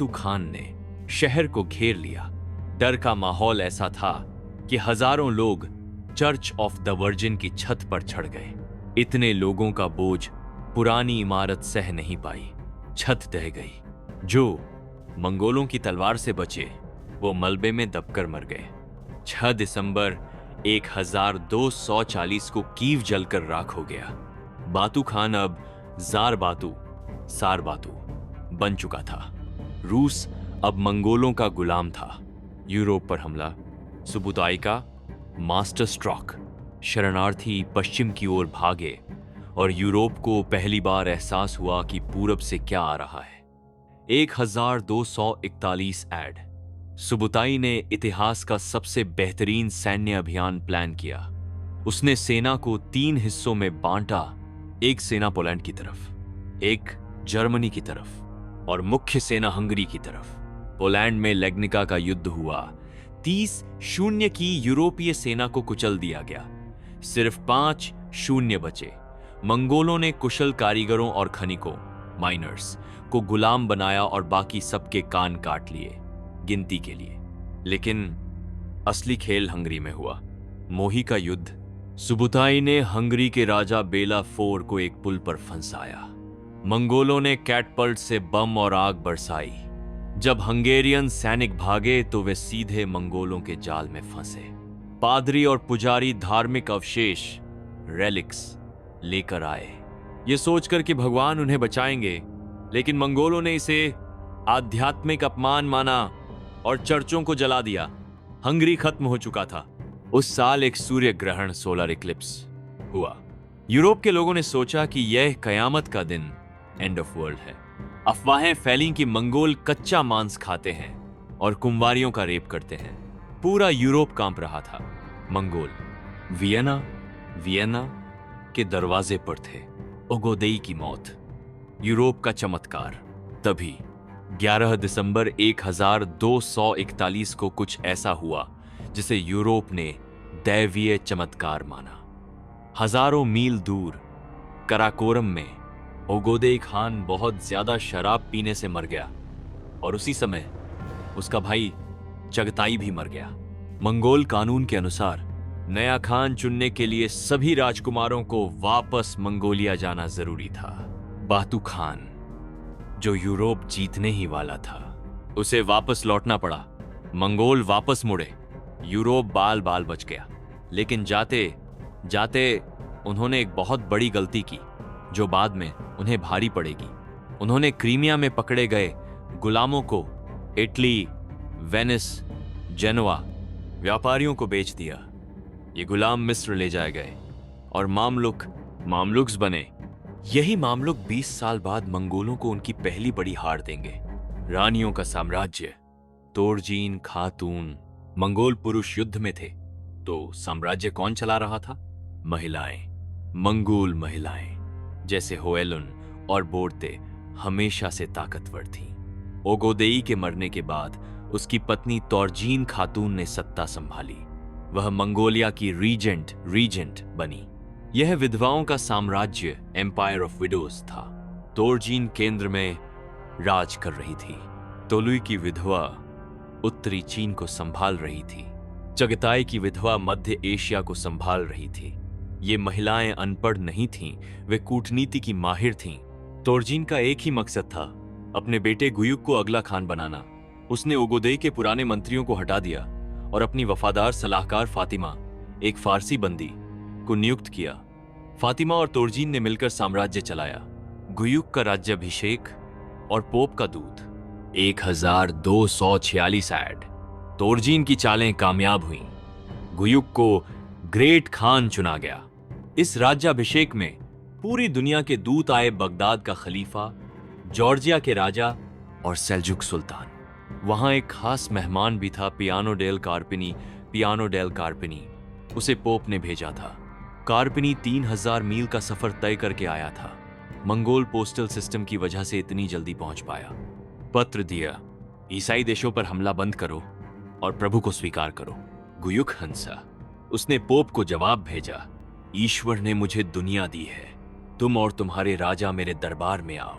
खान ने शहर को घेर लिया। डर का माहौल ऐसा था कि हजारों लोग चर्च ऑफ द वर्जिन की छत पर चढ़ गए। इतने लोगों का बोझ पुरानी इमारत सह नहीं पाई, छत ढह गई। जो मंगोलों की तलवार से बचे वो मलबे में दबकर मर गए। 6 दिसंबर 1240 को कीव जलकर राख हो गया। बातू खान अब सार बातू बन चुका था। रूस अब मंगोलों का गुलाम था। यूरोप पर हमला, सुबुताई का मास्टर स्ट्रोक। शरणार्थी पश्चिम की ओर भागे और यूरोप को पहली बार एहसास हुआ कि पूरब से क्या आ रहा है। 1241 ऐड सुबुताई ने इतिहास का सबसे बेहतरीन सैन्य अभियान प्लान किया। उसने सेना को 3 हिस्सों में बांटा, एक सेना पोलैंड की तरफ, एक जर्मनी की तरफ और मुख्य सेना हंगरी की तरफ। पोलैंड में लेग्निका का युद्ध हुआ। 30-0 की यूरोपीय सेना को कुचल दिया गया। सिर्फ 5-0 बचे। मंगोलों ने कुशल कारीगरों और खनिकों माइनर्स को गुलाम बनाया और बाकी सबके कान काट लिए गिनती के लिए। लेकिन असली खेल हंगरी में हुआ। मोही का युद्ध। सुबुताई ने हंगरी के राजा बेला फोर को एक पुल पर फंसाया। मंगोलों ने कैटपल्ट से बम और आग बरसाई। जब हंगेरियन सैनिक भागे तो वे सीधे मंगोलों के जाल में फंसे। पादरी और पुजारी धार्मिक अवशेष रेलिक्स लेकर आए, ये सोचकर कि भगवान उन्हें बचाएंगे, लेकिन मंगोलों ने इसे आध्यात्मिक अपमान माना और चर्चों को जला दिया। हंगरी खत्म हो चुका था। उस साल एक सूर्य ग्रहण सोलर इक्लिप्स हुआ। यूरोप के लोगों ने सोचा कि यह कयामत का दिन, एंड ऑफ वर्ल्ड है। अफवाहें फैली कि मंगोल कच्चा मांस खाते हैं और कुंवारियों का रेप करते हैं। पूरा यूरोप कांप रहा था। मंगोल वियना के दरवाजे पर थे। ओगोदेई की मौत, यूरोप का चमत्कार। तभी 11 दिसंबर 1241 को कुछ ऐसा हुआ जिसे यूरोप ने दैवीय चमत्कार माना। हजारों मील दूर कराकोरम में ओगोदेई खान बहुत ज्यादा शराब पीने से मर गया और उसी समय उसका भाई चगताई भी मर गया। मंगोल कानून के अनुसार नया खान चुनने के लिए सभी राजकुमारों को वापस मंगोलिया जाना जरूरी था। बातू खान, जो यूरोप जीतने ही वाला था, उसे वापस लौटना पड़ा। मंगोल वापस मुड़े, यूरोप बाल बाल बच गया। लेकिन जाते जाते उन्होंने एक बहुत बड़ी गलती की जो बाद में उन्हें भारी पड़ेगी। उन्होंने क्रीमिया में पकड़े गए गुलामों को इटली, वेनिस, जेनोआ व्यापारियों को बेच दिया। ये गुलाम मिस्र ले जाए गए और मामलुक्स बने। यही मामलुक 20 साल बाद मंगोलों को उनकी पहली बड़ी हार देंगे। रानियों का साम्राज्य, तोरजीन खातून। मंगोल पुरुष युद्ध में थे तो साम्राज्य कौन चला रहा था? महिलाएं। मंगोल महिलाएं जैसे होएलुन और बोर्ते हमेशा से ताकतवर थीं। ओगोदेई के मरने के बाद उसकी पत्नी तोरजीन खातून ने सत्ता संभाली। वह मंगोलिया की रीजेंट बनी। यह विधवाओं का साम्राज्य, एम्पायर ऑफ विडोज था। तोरजीन केंद्र में राज कर रही थी। तोलुई की विधवा उत्तरी चीन को संभाल रही थी। चगताई की विधवा मध्य एशिया को संभाल रही थी। ये महिलाएं अनपढ़ नहीं थीं, वे कूटनीति की माहिर थीं। तोरजीन का एक ही मकसद था, अपने बेटे गुयुक को अगला खान बनाना। उसने ओगोदेई के पुराने मंत्रियों को हटा दिया और अपनी वफादार सलाहकार फातिमा, एक फारसी बंदी, को नियुक्त किया। फातिमा और तोरजीन ने मिलकर साम्राज्य चलाया। गुयुक का राज्याभिषेक और पोप का दूत 1246 ऐड। तोरजीन की चालें कामयाब हुईं। गुयुक को ग्रेट खान चुना गया। इस राज्याभिषेक में पूरी दुनिया के दूत आए। बगदाद का खलीफा, जॉर्जिया के राजा और सेल्जुक सुल्तान। वहां एक खास मेहमान भी था, पियानो डेल कार्पिनी। उसे पोप ने भेजा था। कार्पिनी 3000 मील का सफर तय करके आया था। मंगोल पोस्टल सिस्टम की वजह से इतनी जल्दी पहुंच पाया। पत्र दिया, ईसाई देशों पर हमला बंद करो और प्रभु को स्वीकार करो। गुयुक हंसा। उसने पोप को जवाब भेजा, ईश्वर ने मुझे दुनिया दी है। तुम और तुम्हारे राजा मेरे दरबार में आओ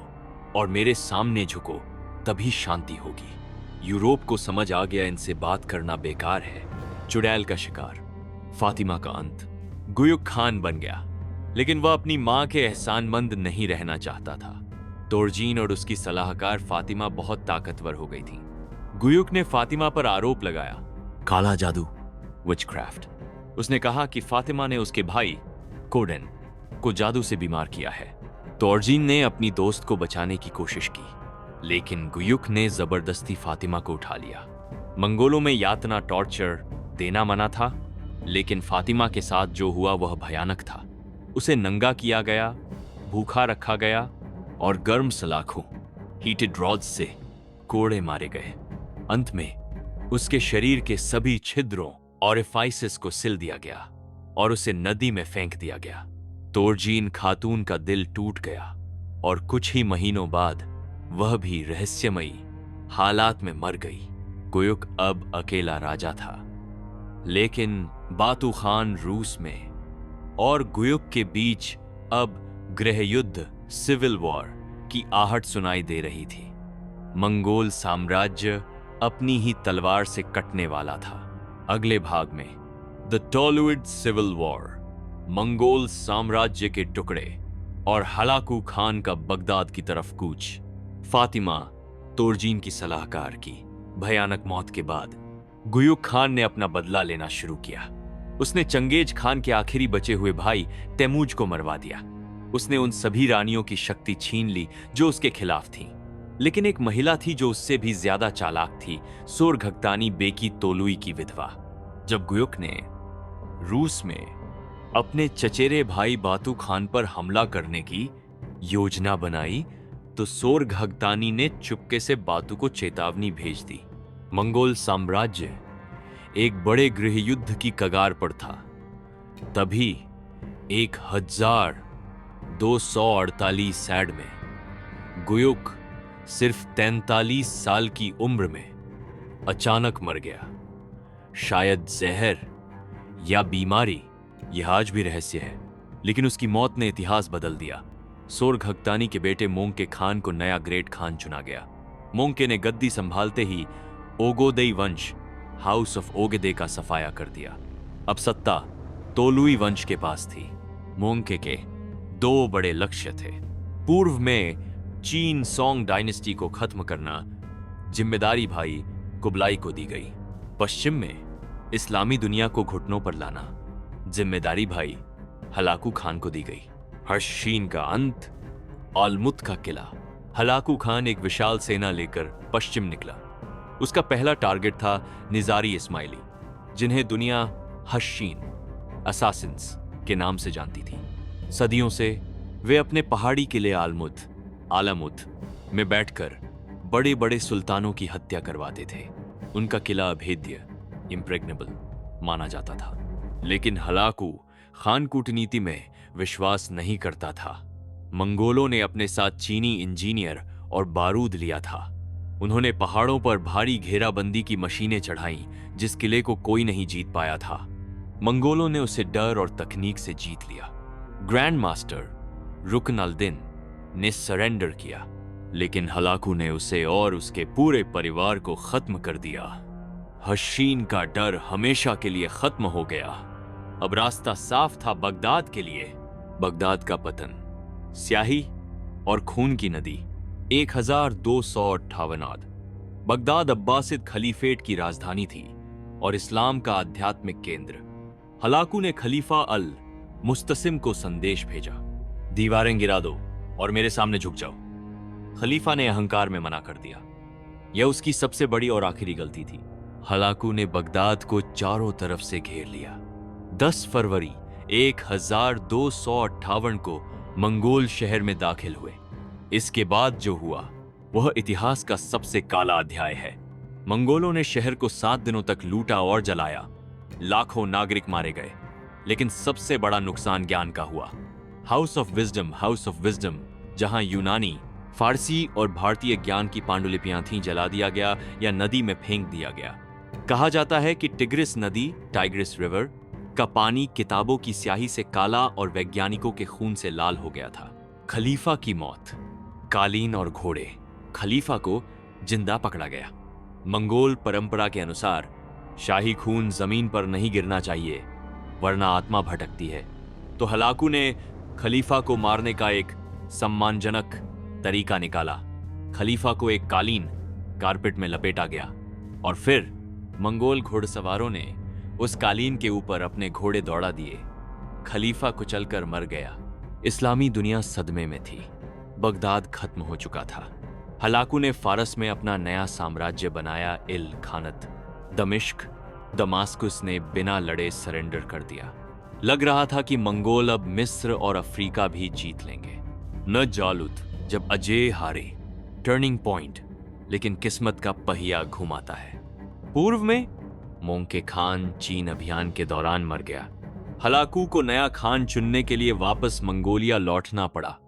और मेरे सामने झुको, तभी शांति होगी। यूरोप को समझ आ गया इनसे बात करना बेकार है। चुड़ैल का शिकार, फातिमा का अंत। गुयुक खान बन गया, लेकिन वह अपनी मां के एहसानमंद नहीं रहना चाहता था। तोरजीन और उसकी सलाहकार फातिमा बहुत ताकतवर हो गई थी। गुयुक ने फातिमा पर आरोप लगाया, काला जादू, विचक्राफ्ट। उसने कहा कि फातिमा ने उसके भाई कोडेन को जादू से बीमार किया है। तोरजीन ने अपनी दोस्त को बचाने की कोशिश की, लेकिन गुयुक ने जबरदस्ती फातिमा को उठा लिया। मंगोलों में यातना, टॉर्चर देना मना था, लेकिन फातिमा के साथ जो हुआ वह भयानक था। उसे नंगा किया गया, भूखा रखा गया और गर्म सलाखों, हीटेड रॉड्स से कोड़े मारे गए। अंत में उसके शरीर के सभी छिद्रों, ऑरिफाइसेस को सिल दिया गया और उसे नदी में फेंक दिया गया। तोरजीन खातून का दिल टूट गया और कुछ ही महीनों बाद वह भी रहस्यमयी हालात में मर गई। गुयुक अब अकेला राजा था, लेकिन बातू खान रूस में और गुयुक के बीच अब गृहयुद्ध, सिविल वॉर की आहट सुनाई दे रही थी। मंगोल साम्राज्य अपनी ही तलवार से कटने वाला था। अगले भाग में द टोलुइड सिविल वॉर, मंगोल साम्राज्य के टुकड़े और हलाकू खान का बगदाद की तरफ कूच। फातिमा, तोरजीन की सलाहकार की भयानक मौत के बाद गुयुक खान ने अपना बदला लेना शुरू किया। उसने चंगेज खान के आखिरी बचे हुए भाई तैमूज को मरवा दिया। उसने उन सभी रानियों की शक्ति छीन ली जो उसके खिलाफ थीं। लेकिन एक महिला थी जो उससे भी ज्यादा चालाक थी, सोरघगतानी बेकी तोलुई की विधवा। जब गुयुक ने रूस में अपने चचेरे भाई बातू खान पर हमला करने की योजना बनाई, तो सोरघगतानी ने चुपके से बातू को चेतावनी भेज दी। मंगोल साम्राज्य एक बड़े गृहयुद्ध की कगार पर था। तभी 1248 सैड में गुयुक सिर्फ 43 साल की उम्र में अचानक मर गया। शायद जहर या बीमारी, यह आज भी रहस्य है, लेकिन उसकी मौत ने इतिहास बदल दिया। सोरघगतानी के बेटे मोंके खान को नया ग्रेट खान चुना गया। मोंके ने गद्दी संभालते ही ओगोदेई वंश, हाउस ऑफ ओगेदे का सफाया कर दिया। अब सत्ता तोलुई वंश के पास थी। मोंके के 2 बड़े लक्ष्य थे। पूर्व में चीन सोंग डायनेस्टी को खत्म करना, जिम्मेदारी भाई कुबलाई को दी गई। पश्चिम में इस्लामी दुनिया को घुटनों पर लाना, जिम्मेदारी भाई हलाकू खान को दी गई। हर्षीन का अंत, आलमुत का किला। हलाकू खान एक विशाल सेना लेकर पश्चिम निकला। उसका पहला टारगेट था निजारी इस्माइली, जिन्हें दुनिया हर्षीन असासिन्स के नाम से जानती थी। सदियों से वे अपने पहाड़ी किले आलमुत में बैठकर बड़े बड़े सुल्तानों की हत्या करवाते थे। उनका किला अभेद्य, इम्प्रेग्नेबल माना जाता था। लेकिन हलाकू खान कूटनीति में विश्वास नहीं करता था। मंगोलों ने अपने साथ चीनी इंजीनियर और बारूद लिया था। उन्होंने पहाड़ों पर भारी घेराबंदी की मशीनें चढ़ाईं, जिस किले को कोई नहीं जीत पाया था। मंगोलों ने उसे डर और तकनीक से जीत लिया। ग्रैंड मास्टर रुकन अल दिन ने सरेंडर किया, लेकिन हलाकू ने उसे और उसके पूरे परिवार को खत्म कर दिया। हर्षीन का डर हमेशा के लिए खत्म हो गया। अब रास्ता साफ था बगदाद के लिए। बगदाद का पतन, स्याही और खून की नदी, 1258। बगदाद अब्बासिद खलीफेट की राजधानी थी और इस्लाम का आध्यात्मिक केंद्र। हलाकू ने खलीफा अल मुस्तसिम को संदेश भेजा, दीवारें गिरा दो और मेरे सामने झुक जाओ। खलीफा ने अहंकार में मना कर दिया। यह उसकी सबसे बड़ी और आखिरी गलती थी। हलाकू ने बगदाद को चारों तरफ से घेर लिया। 10 फरवरी 1258 को मंगोल शहर में दाखिल हुए। इसके बाद जो हुआ वह इतिहास का सबसे काला अध्याय है। मंगोलों ने शहर को 7 दिनों तक लूटा और जलाया। लाखों नागरिक मारे गए, लेकिन सबसे बड़ा नुकसान ज्ञान का हुआ। हाउस ऑफ विजडम, जहां यूनानी, फारसी और भारतीय ज्ञान की पांडुलिपियां थीं, जला दिया गया या नदी में फेंक दिया गया। कहा जाता है कि टिग्रिस नदी, टाइग्रिस रिवर का पानी किताबों की स्याही से काला और वैज्ञानिकों के खून से लाल हो गया था। खलीफा की मौत, कालीन और घोड़े। खलीफा को जिंदा पकड़ा गया। मंगोल परंपरा के अनुसार शाही खून जमीन पर नहीं गिरना चाहिए, वरना आत्मा भटकती है। तो हलाकू ने खलीफा को मारने का एक सम्मानजनक तरीका निकाला। खलीफा को एक कालीन कारपेट में लपेटा गया और फिर मंगोल घुड़सवारों ने उस कालीन के ऊपर अपने घोड़े दौड़ा दिए। खलीफा कुचलकर मर गया। इस्लामी दुनिया सदमे में थी। बगदाद खत्म हो चुका था। हलाकू ने फारस में अपना नया साम्राज्य बनाया, इल खानत। दमास्कुस ने बिना लड़े सरेंडर कर दिया। लग रहा था कि मंगोल अब मिस्र और अफ्रीका भी जीत लेंगे। न जालुत जब अजय हारे, टर्निंग पॉइंट, लेकिन किस्मत का पहिया घुमाता है। पूर्व में मोंके खान चीन अभियान के दौरान मर गया। हलाकू को नया खान चुनने के लिए वापस मंगोलिया लौटना पड़ा।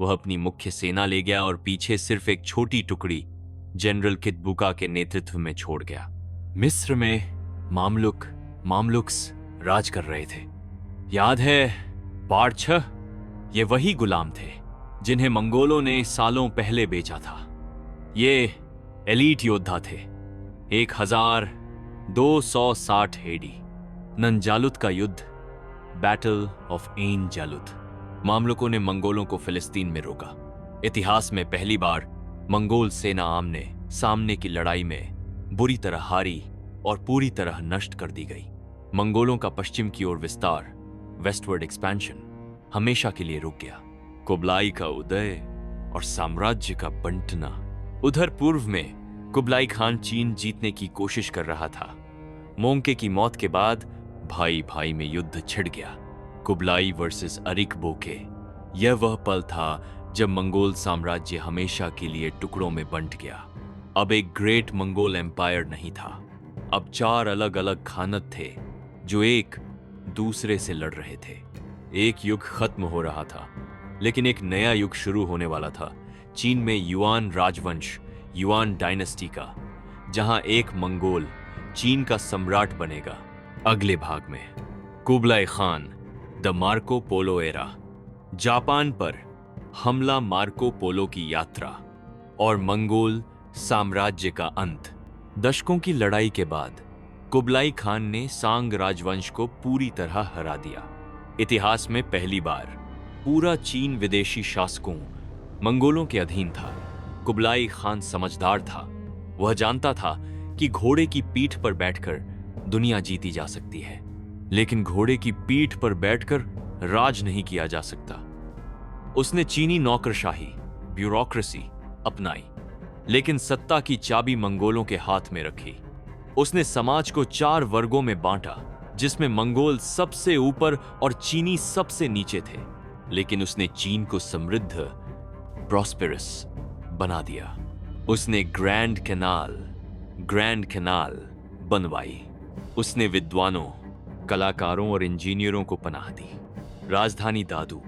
वह अपनी मुख्य सेना ले गया और पीछे सिर्फ एक छोटी टुकड़ी जनरल किटबुका के नेतृत्व में छोड़ गया। मिस्र में मामलुक्स राज कर रहे थे। याद है बारछह? ये वही गुलाम थे जिन्हें मंगोलों ने सालों पहले बेचा था। ये एलीट योद्धा थे। 1260 हेडी, नंजालुत का युद्ध, बैटल ऑफ एन जालुत। मामलुकों ने मंगोलों को फिलिस्तीन में रोका। इतिहास में पहली बार मंगोल सेना आमने सामने की लड़ाई में बुरी तरह हारी और पूरी तरह नष्ट कर दी गई। मंगोलों का पश्चिम की ओर विस्तार, वेस्टवर्ड एक्सपेंशन, हमेशा के लिए रुक गया। कुबलाई का उदय और साम्राज्य का बंटना। उधर पूर्व में कुबलाई खान चीन जीतने की कोशिश कर रहा था। मोंके की मौत के बाद भाई भाई में युद्ध छिड़ गया। कुबलाई वर्सेस अरिक बोके। यह वह पल था जब मंगोल साम्राज्य हमेशा के लिए टुकड़ों में बंट गया। अब एक ग्रेट मंगोल एम्पायर नहीं था। अब 4 अलग अलग खानत थे जो एक दूसरे से लड़ रहे थे। एक युग खत्म हो रहा था, लेकिन एक नया युग शुरू होने वाला था। चीन में युआन राजवंश, युआन डायनेस्टी का, जहां एक मंगोल चीन का सम्राट बनेगा। अगले भाग में Kublai Khan, the Marco Polo era, Japan पर हमला, मार्को पोलो की यात्रा और मंगोल साम्राज्य का अंत। दशकों की लड़ाई के बाद कुबलाई खान ने सांग राजवंश को पूरी तरह हरा दिया। इतिहास में पहली बार पूरा चीन विदेशी शासकों मंगोलों के अधीन था। कुबलाई खान समझदार था। वह जानता था कि घोड़े की पीठ पर बैठकर दुनिया जीती जा सकती है, लेकिन घोड़े की पीठ पर बैठकर राज नहीं किया जा सकता। उसने चीनी नौकरशाही, ब्यूरोक्रेसी अपनाई, लेकिन सत्ता की चाबी मंगोलों के हाथ में रखी। उसने समाज को 4 वर्गों में बांटा, जिसमें मंगोल सबसे ऊपर और चीनी सबसे नीचे थे। लेकिन उसने चीन को समृद्ध, प्रॉस्पेरस बना दिया। उसने ग्रैंड कैनाल बनवाई। उसने विद्वानों, कलाकारों और इंजीनियरों को पनाह दी। राजधानी दादू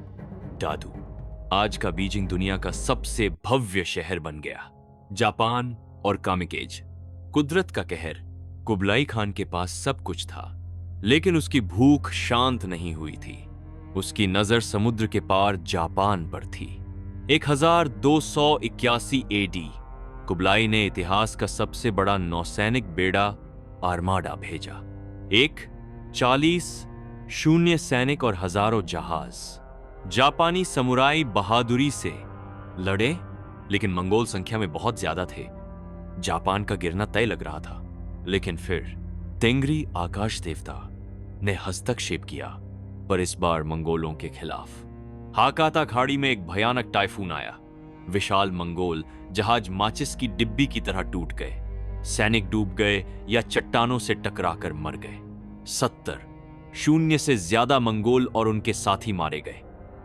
आज का बीजिंग दुनिया का सबसे भव्य शहर बन गया। जापान और कामिकेज, कुदरत का कहर। कुबलाई खान के पास सब कुछ था, लेकिन उसकी भूख शांत नहीं हुई थी। उसकी नजर समुद्र के पार जापान पर थी। 1281 एडी कुबलाई ने इतिहास का सबसे बड़ा नौसैनिक बेड़ा आर्माडा भेजा। 40 शून्य सैनिक और हजारों जहाज। जापानी समुराई बहादुरी से लड़े, लेकिन मंगोल संख्या में बहुत ज्यादा थे। जापान का गिरना तय लग रहा था। लेकिन फिर तेंग्री आकाश देवता ने हस्तक्षेप किया, पर इस बार मंगोलों के खिलाफ। हाकाता खाड़ी में एक भयानक टाइफून आया। विशाल मंगोल जहाज माचिस की डिब्बी की तरह टूट गए। सैनिक डूब गए या चट्टानों से टकराकर मर गए। 70 शून्य से ज्यादा मंगोल और उनके साथी मारे गए।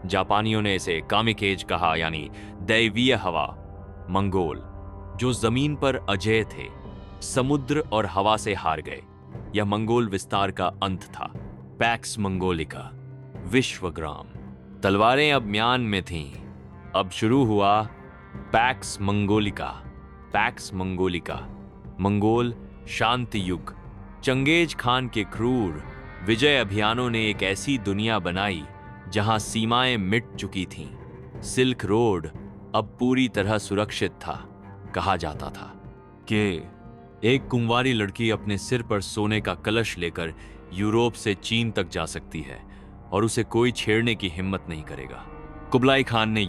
जापानियों ने इसे कामिकेज कहा, यानी दैवीय हवा। मंगोल जो जमीन पर अजेय थे, समुद्र और हवा से हार गए। यह मंगोल विस्तार का अंत था। पैक्स मंगोलिका, विश्वग्राम। तलवारें अब म्यान में थीं। अब शुरू हुआ पैक्स मंगोलिका, मंगोल शांति युग। चंगेज खान के क्रूर विजय अभियानों ने एक ऐसी दुनिया बनाई जहां सीमाएं मिट चुकी थीं। सिल्क रोड अब पूरी तरह सुरक्षित था। कहा जाता था कि एक कुंवारी लड़की अपने सिर पर सोने का कलश लेकर यूरोप से चीन तक जा सकती है और उसे कोई छेड़ने की हिम्मत नहीं करेगा। कुबलाई खान ने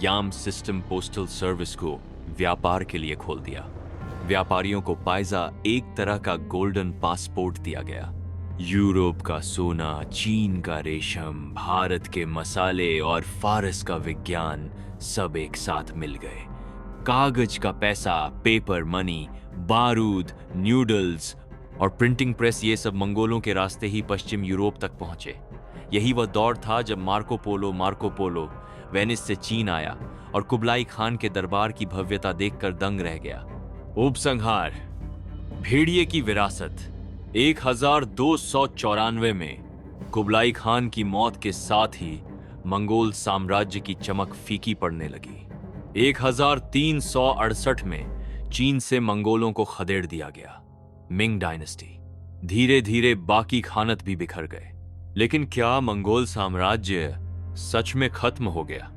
याम सिस्टम पोस्टल सर्विस को व्यापार के लिए खोल दिया। व्यापारियों को पायजा, एक तरह का गोल्डन पासपोर्ट दिया गया। यूरोप का सोना, चीन का रेशम, भारत के मसाले और फारस का विज्ञान सब एक साथ मिल गए। कागज का पैसा, पेपर मनी, बारूद, न्यूडल्स और प्रिंटिंग प्रेस, ये सब मंगोलों के रास्ते ही पश्चिम यूरोप तक पहुंचे। यही वह दौर था जब मार्को पोलो वेनिस से चीन आया और कुबलाई खान के दरबार की भव्यता देखकर दंग रह गया। उपसंहार, भेड़िए की विरासत। 1294 में कुबलाई खान की मौत के साथ ही मंगोल साम्राज्य की चमक फीकी पड़ने लगी। 1368 में चीन से मंगोलों को खदेड़ दिया गया। Ming dynasty. धीरे धीरे बाकी खानत भी बिखर गए। लेकिन क्या मंगोल साम्राज्य सच में खत्म हो गया?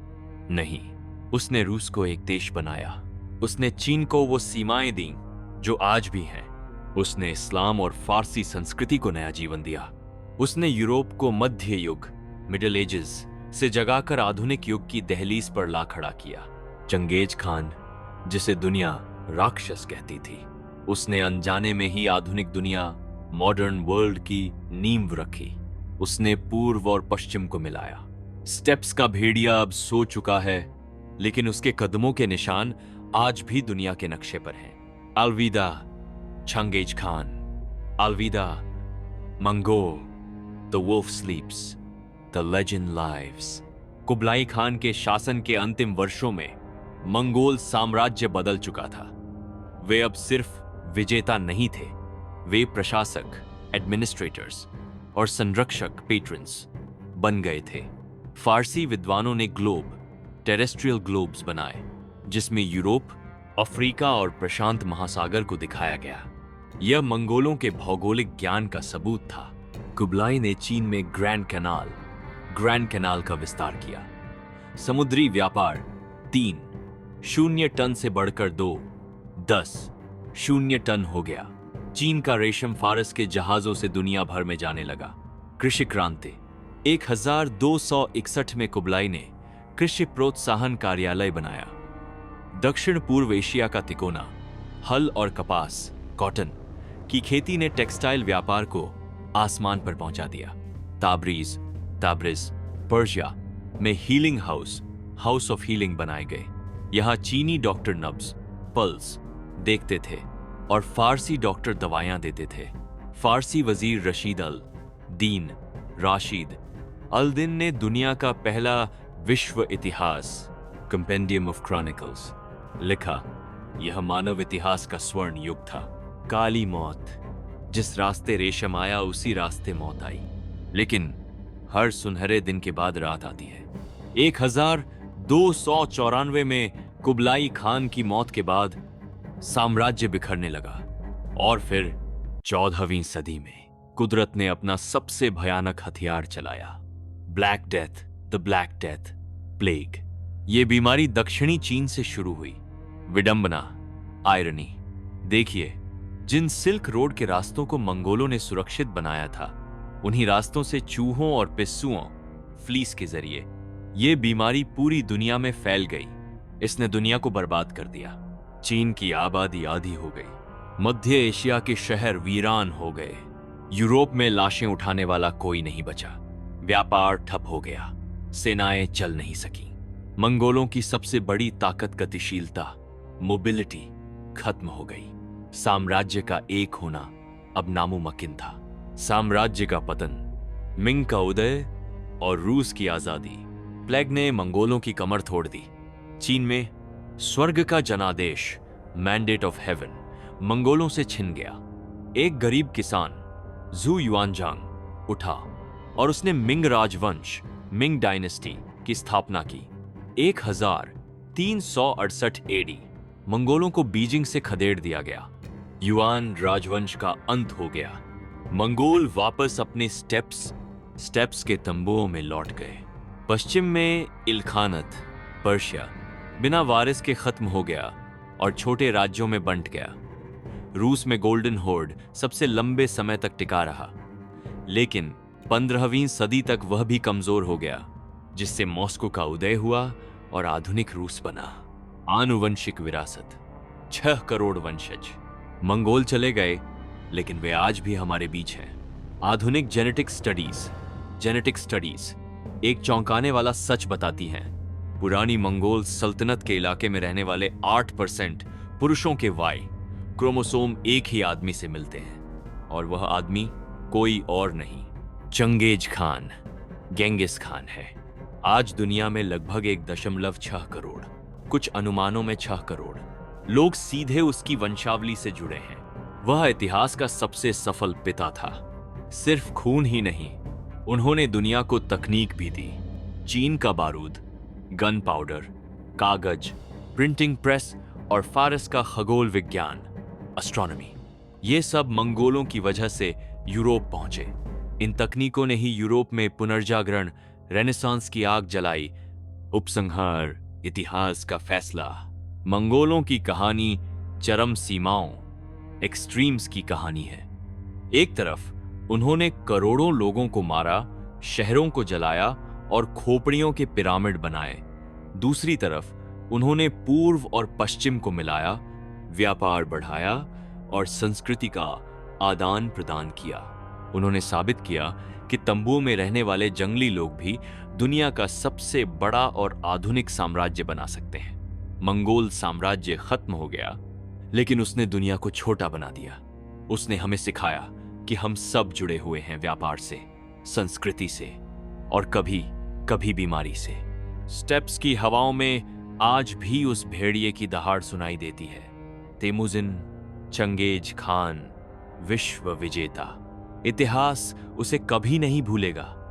नहीं, उसने रूस को एक देश बनाया। उसने चीन को वो सीमाएं दी जो आज भी हैं। उसने इस्लाम और फारसी संस्कृति को नया जीवन दिया। उसने यूरोप को मध्य युग, मिडिल एजेस से जगाकर आधुनिक युग की दहलीज पर ला खड़ा किया। चंगेज खान, जिसे दुनिया राक्षस कहती थी, उसने अनजाने में ही आधुनिक दुनिया, मॉडर्न वर्ल्ड की नींव रखी। उसने पूर्व और पश्चिम को मिलाया। स्टेप्स का भेड़िया अब सो चुका है, लेकिन उसके कदमों के निशान आज भी दुनिया के नक्शे पर हैं। अलविदा चंगेज खान, अलविदा Mongol. The wolf sleeps, the legend lives. Kublai Khan के शासन के अंतिम वर्षों में मंगोल साम्राज्य बदल चुका था। वे अब सिर्फ विजेता नहीं थे, वे प्रशासक, एडमिनिस्ट्रेटर्स और संरक्षक, पेट्रन्स बन गए थे। फारसी विद्वानों ने ग्लोब, टेरेस्ट्रियल ग्लोब्स बनाए, जिसमें यूरोप, अफ्रीका और प्रशांत महासागर को दिखाया गया। यह मंगोलों के भौगोलिक ज्ञान का सबूत था। कुबलाई ने चीन में ग्रैंड कैनाल का विस्तार किया। समुद्री व्यापार 3 टन से बढ़कर 10 टन हो गया। चीन का रेशम फारस के जहाजों से दुनिया भर में जाने लगा। कृषि क्रांति 1261 में कुबलाई ने कृषि प्रोत्साहन कार्यालय बनाया। दक्षिण पूर्व एशिया का तिकोना, हल और कपास, कॉटन की खेती ने टेक्सटाइल व्यापार को आसमान पर पहुंचा दिया। ताब्रीज, पर्शिया में हीलिंग हाउस ऑफ हीलिंग बनाए गए। यहां चीनी डॉक्टर नब्ज, पल्स देखते थे और फारसी डॉक्टर दवाइयां देते थे। फारसी वजीर रशीद अल दिन ने दुनिया का पहला विश्व इतिहास, कंपेंडियम ऑफ क्रॉनिकल्स, लिखा। यह मानव इतिहास का स्वर्ण युग था। काली मौत, जिस रास्ते रेशम आया उसी रास्ते मौत आई, लेकिन हर सुनहरे दिन के बाद रात आती है। 1294 में कुबलाई खान की मौत के बाद साम्राज्य बिखरने लगा और फिर 14वीं सदी में कुदरत ने अपना सबसे भयानक हथियार चलाया, ब्लैक डेथ, प्लेग। यह बीमारी दक्षिणी चीन से शुरू हुई। विडंबना, आयरनी, देखिए, जिन सिल्क रोड के रास्तों को मंगोलों ने सुरक्षित बनाया था, उन्हीं रास्तों से चूहों और पिस्सुओं, फ्लीस के जरिए यह बीमारी पूरी दुनिया में फैल गई। इसने दुनिया को बर्बाद कर दिया। चीन की आबादी आधी हो गई। मध्य एशिया के शहर वीरान हो गए। यूरोप में लाशें उठाने वाला कोई नहीं बचा। व्यापार ठप हो गया। सेनाएं चल नहीं सकी। मंगोलों की सबसे बड़ी ताकत, गतिशीलता, मोबिलिटी खत्म हो गई। साम्राज्य का एक होना अब नामुमकिन था। साम्राज्य का पतन, मिंग का उदय और रूस की आजादी। प्लेग ने मंगोलों की कमर तोड़ दी। चीन में स्वर्ग का जनादेश, मैंडेट ऑफ हेवन, मंगोलों से छिन गया। एक गरीब किसान जू युआनजांग उठा और उसने मिंग राजवंश, मिंग डायनेस्टी की स्थापना की। 1368 एडी मंगोलों को बीजिंग से खदेड़ दिया गया। युआन राजवंश का अंत हो गया। मंगोल वापस अपने स्टेप्स के तंबुओं में लौट गए। पश्चिम में इल्खानत, पर्शिया बिना वारिस के खत्म हो गया और छोटे राज्यों में बंट गया। रूस में गोल्डन होर्ड सबसे लंबे समय तक टिका रहा, लेकिन 15वीं सदी तक वह भी कमजोर हो गया, जिससे मॉस्को का उदय हुआ और आधुनिक रूस बना। आनुवंशिक विरासत, 6 करोड़ वंशज। मंगोल चले गए, लेकिन वे आज भी हमारे बीच हैं। आधुनिक जेनेटिक स्टडीज एक चौंकाने वाला सच बताती हैं। पुरानी मंगोल सल्तनत के इलाके में रहने वाले 8% पुरुषों के वाई क्रोमोसोम एक ही आदमी से मिलते हैं, और वह आदमी कोई और नहीं, चंगेज खान, गेंगिस खान है। आज दुनिया में लगभग 1.6 करोड़, कुछ अनुमानों में 6 करोड़ लोग सीधे उसकी वंशावली से जुड़े हैं। वह इतिहास का सबसे सफल पिता था। सिर्फ खून ही नहीं, उन्होंने दुनिया को तकनीक भी दी। चीन का बारूद, गन पाउडर, कागज, प्रिंटिंग प्रेस और फारस का खगोल विज्ञान, एस्ट्रोनॉमी, ये सब मंगोलों की वजह से यूरोप पहुंचे। इन तकनीकों ने ही यूरोप में पुनर्जागरण, रेनेसांस की आग जलाई, उपसंहार, इतिहास का फैसला। मंगोलों की कहानी चरम सीमाओं, एक्सट्रीम्स की कहानी है। एक तरफ उन्होंने करोड़ों लोगों को मारा, शहरों को जलाया और खोपड़ियों के पिरामिड बनाए। दूसरी तरफ उन्होंने पूर्व और पश्चिम को मिलाया, व्यापार बढ़ाया और संस्कृति का आदान प्रदान किया। उन्होंने साबित किया कि तंबुओं में रहने वाले जंगली लोग भी दुनिया का सबसे बड़ा और आधुनिक साम्राज्य बना सकते हैं। मंगोल साम्राज्य खत्म हो गया, लेकिन उसने दुनिया को छोटा बना दिया। उसने हमें सिखाया कि हम सब जुड़े हुए हैं, व्यापार से, संस्कृति से और कभी कभी बीमारी से। स्टेप्स की हवाओं में आज भी उस भेड़िए की दहाड़ सुनाई देती है। तेमुजिन, चंगेज खान, विश्व विजेता। इतिहास उसे कभी नहीं भूलेगा।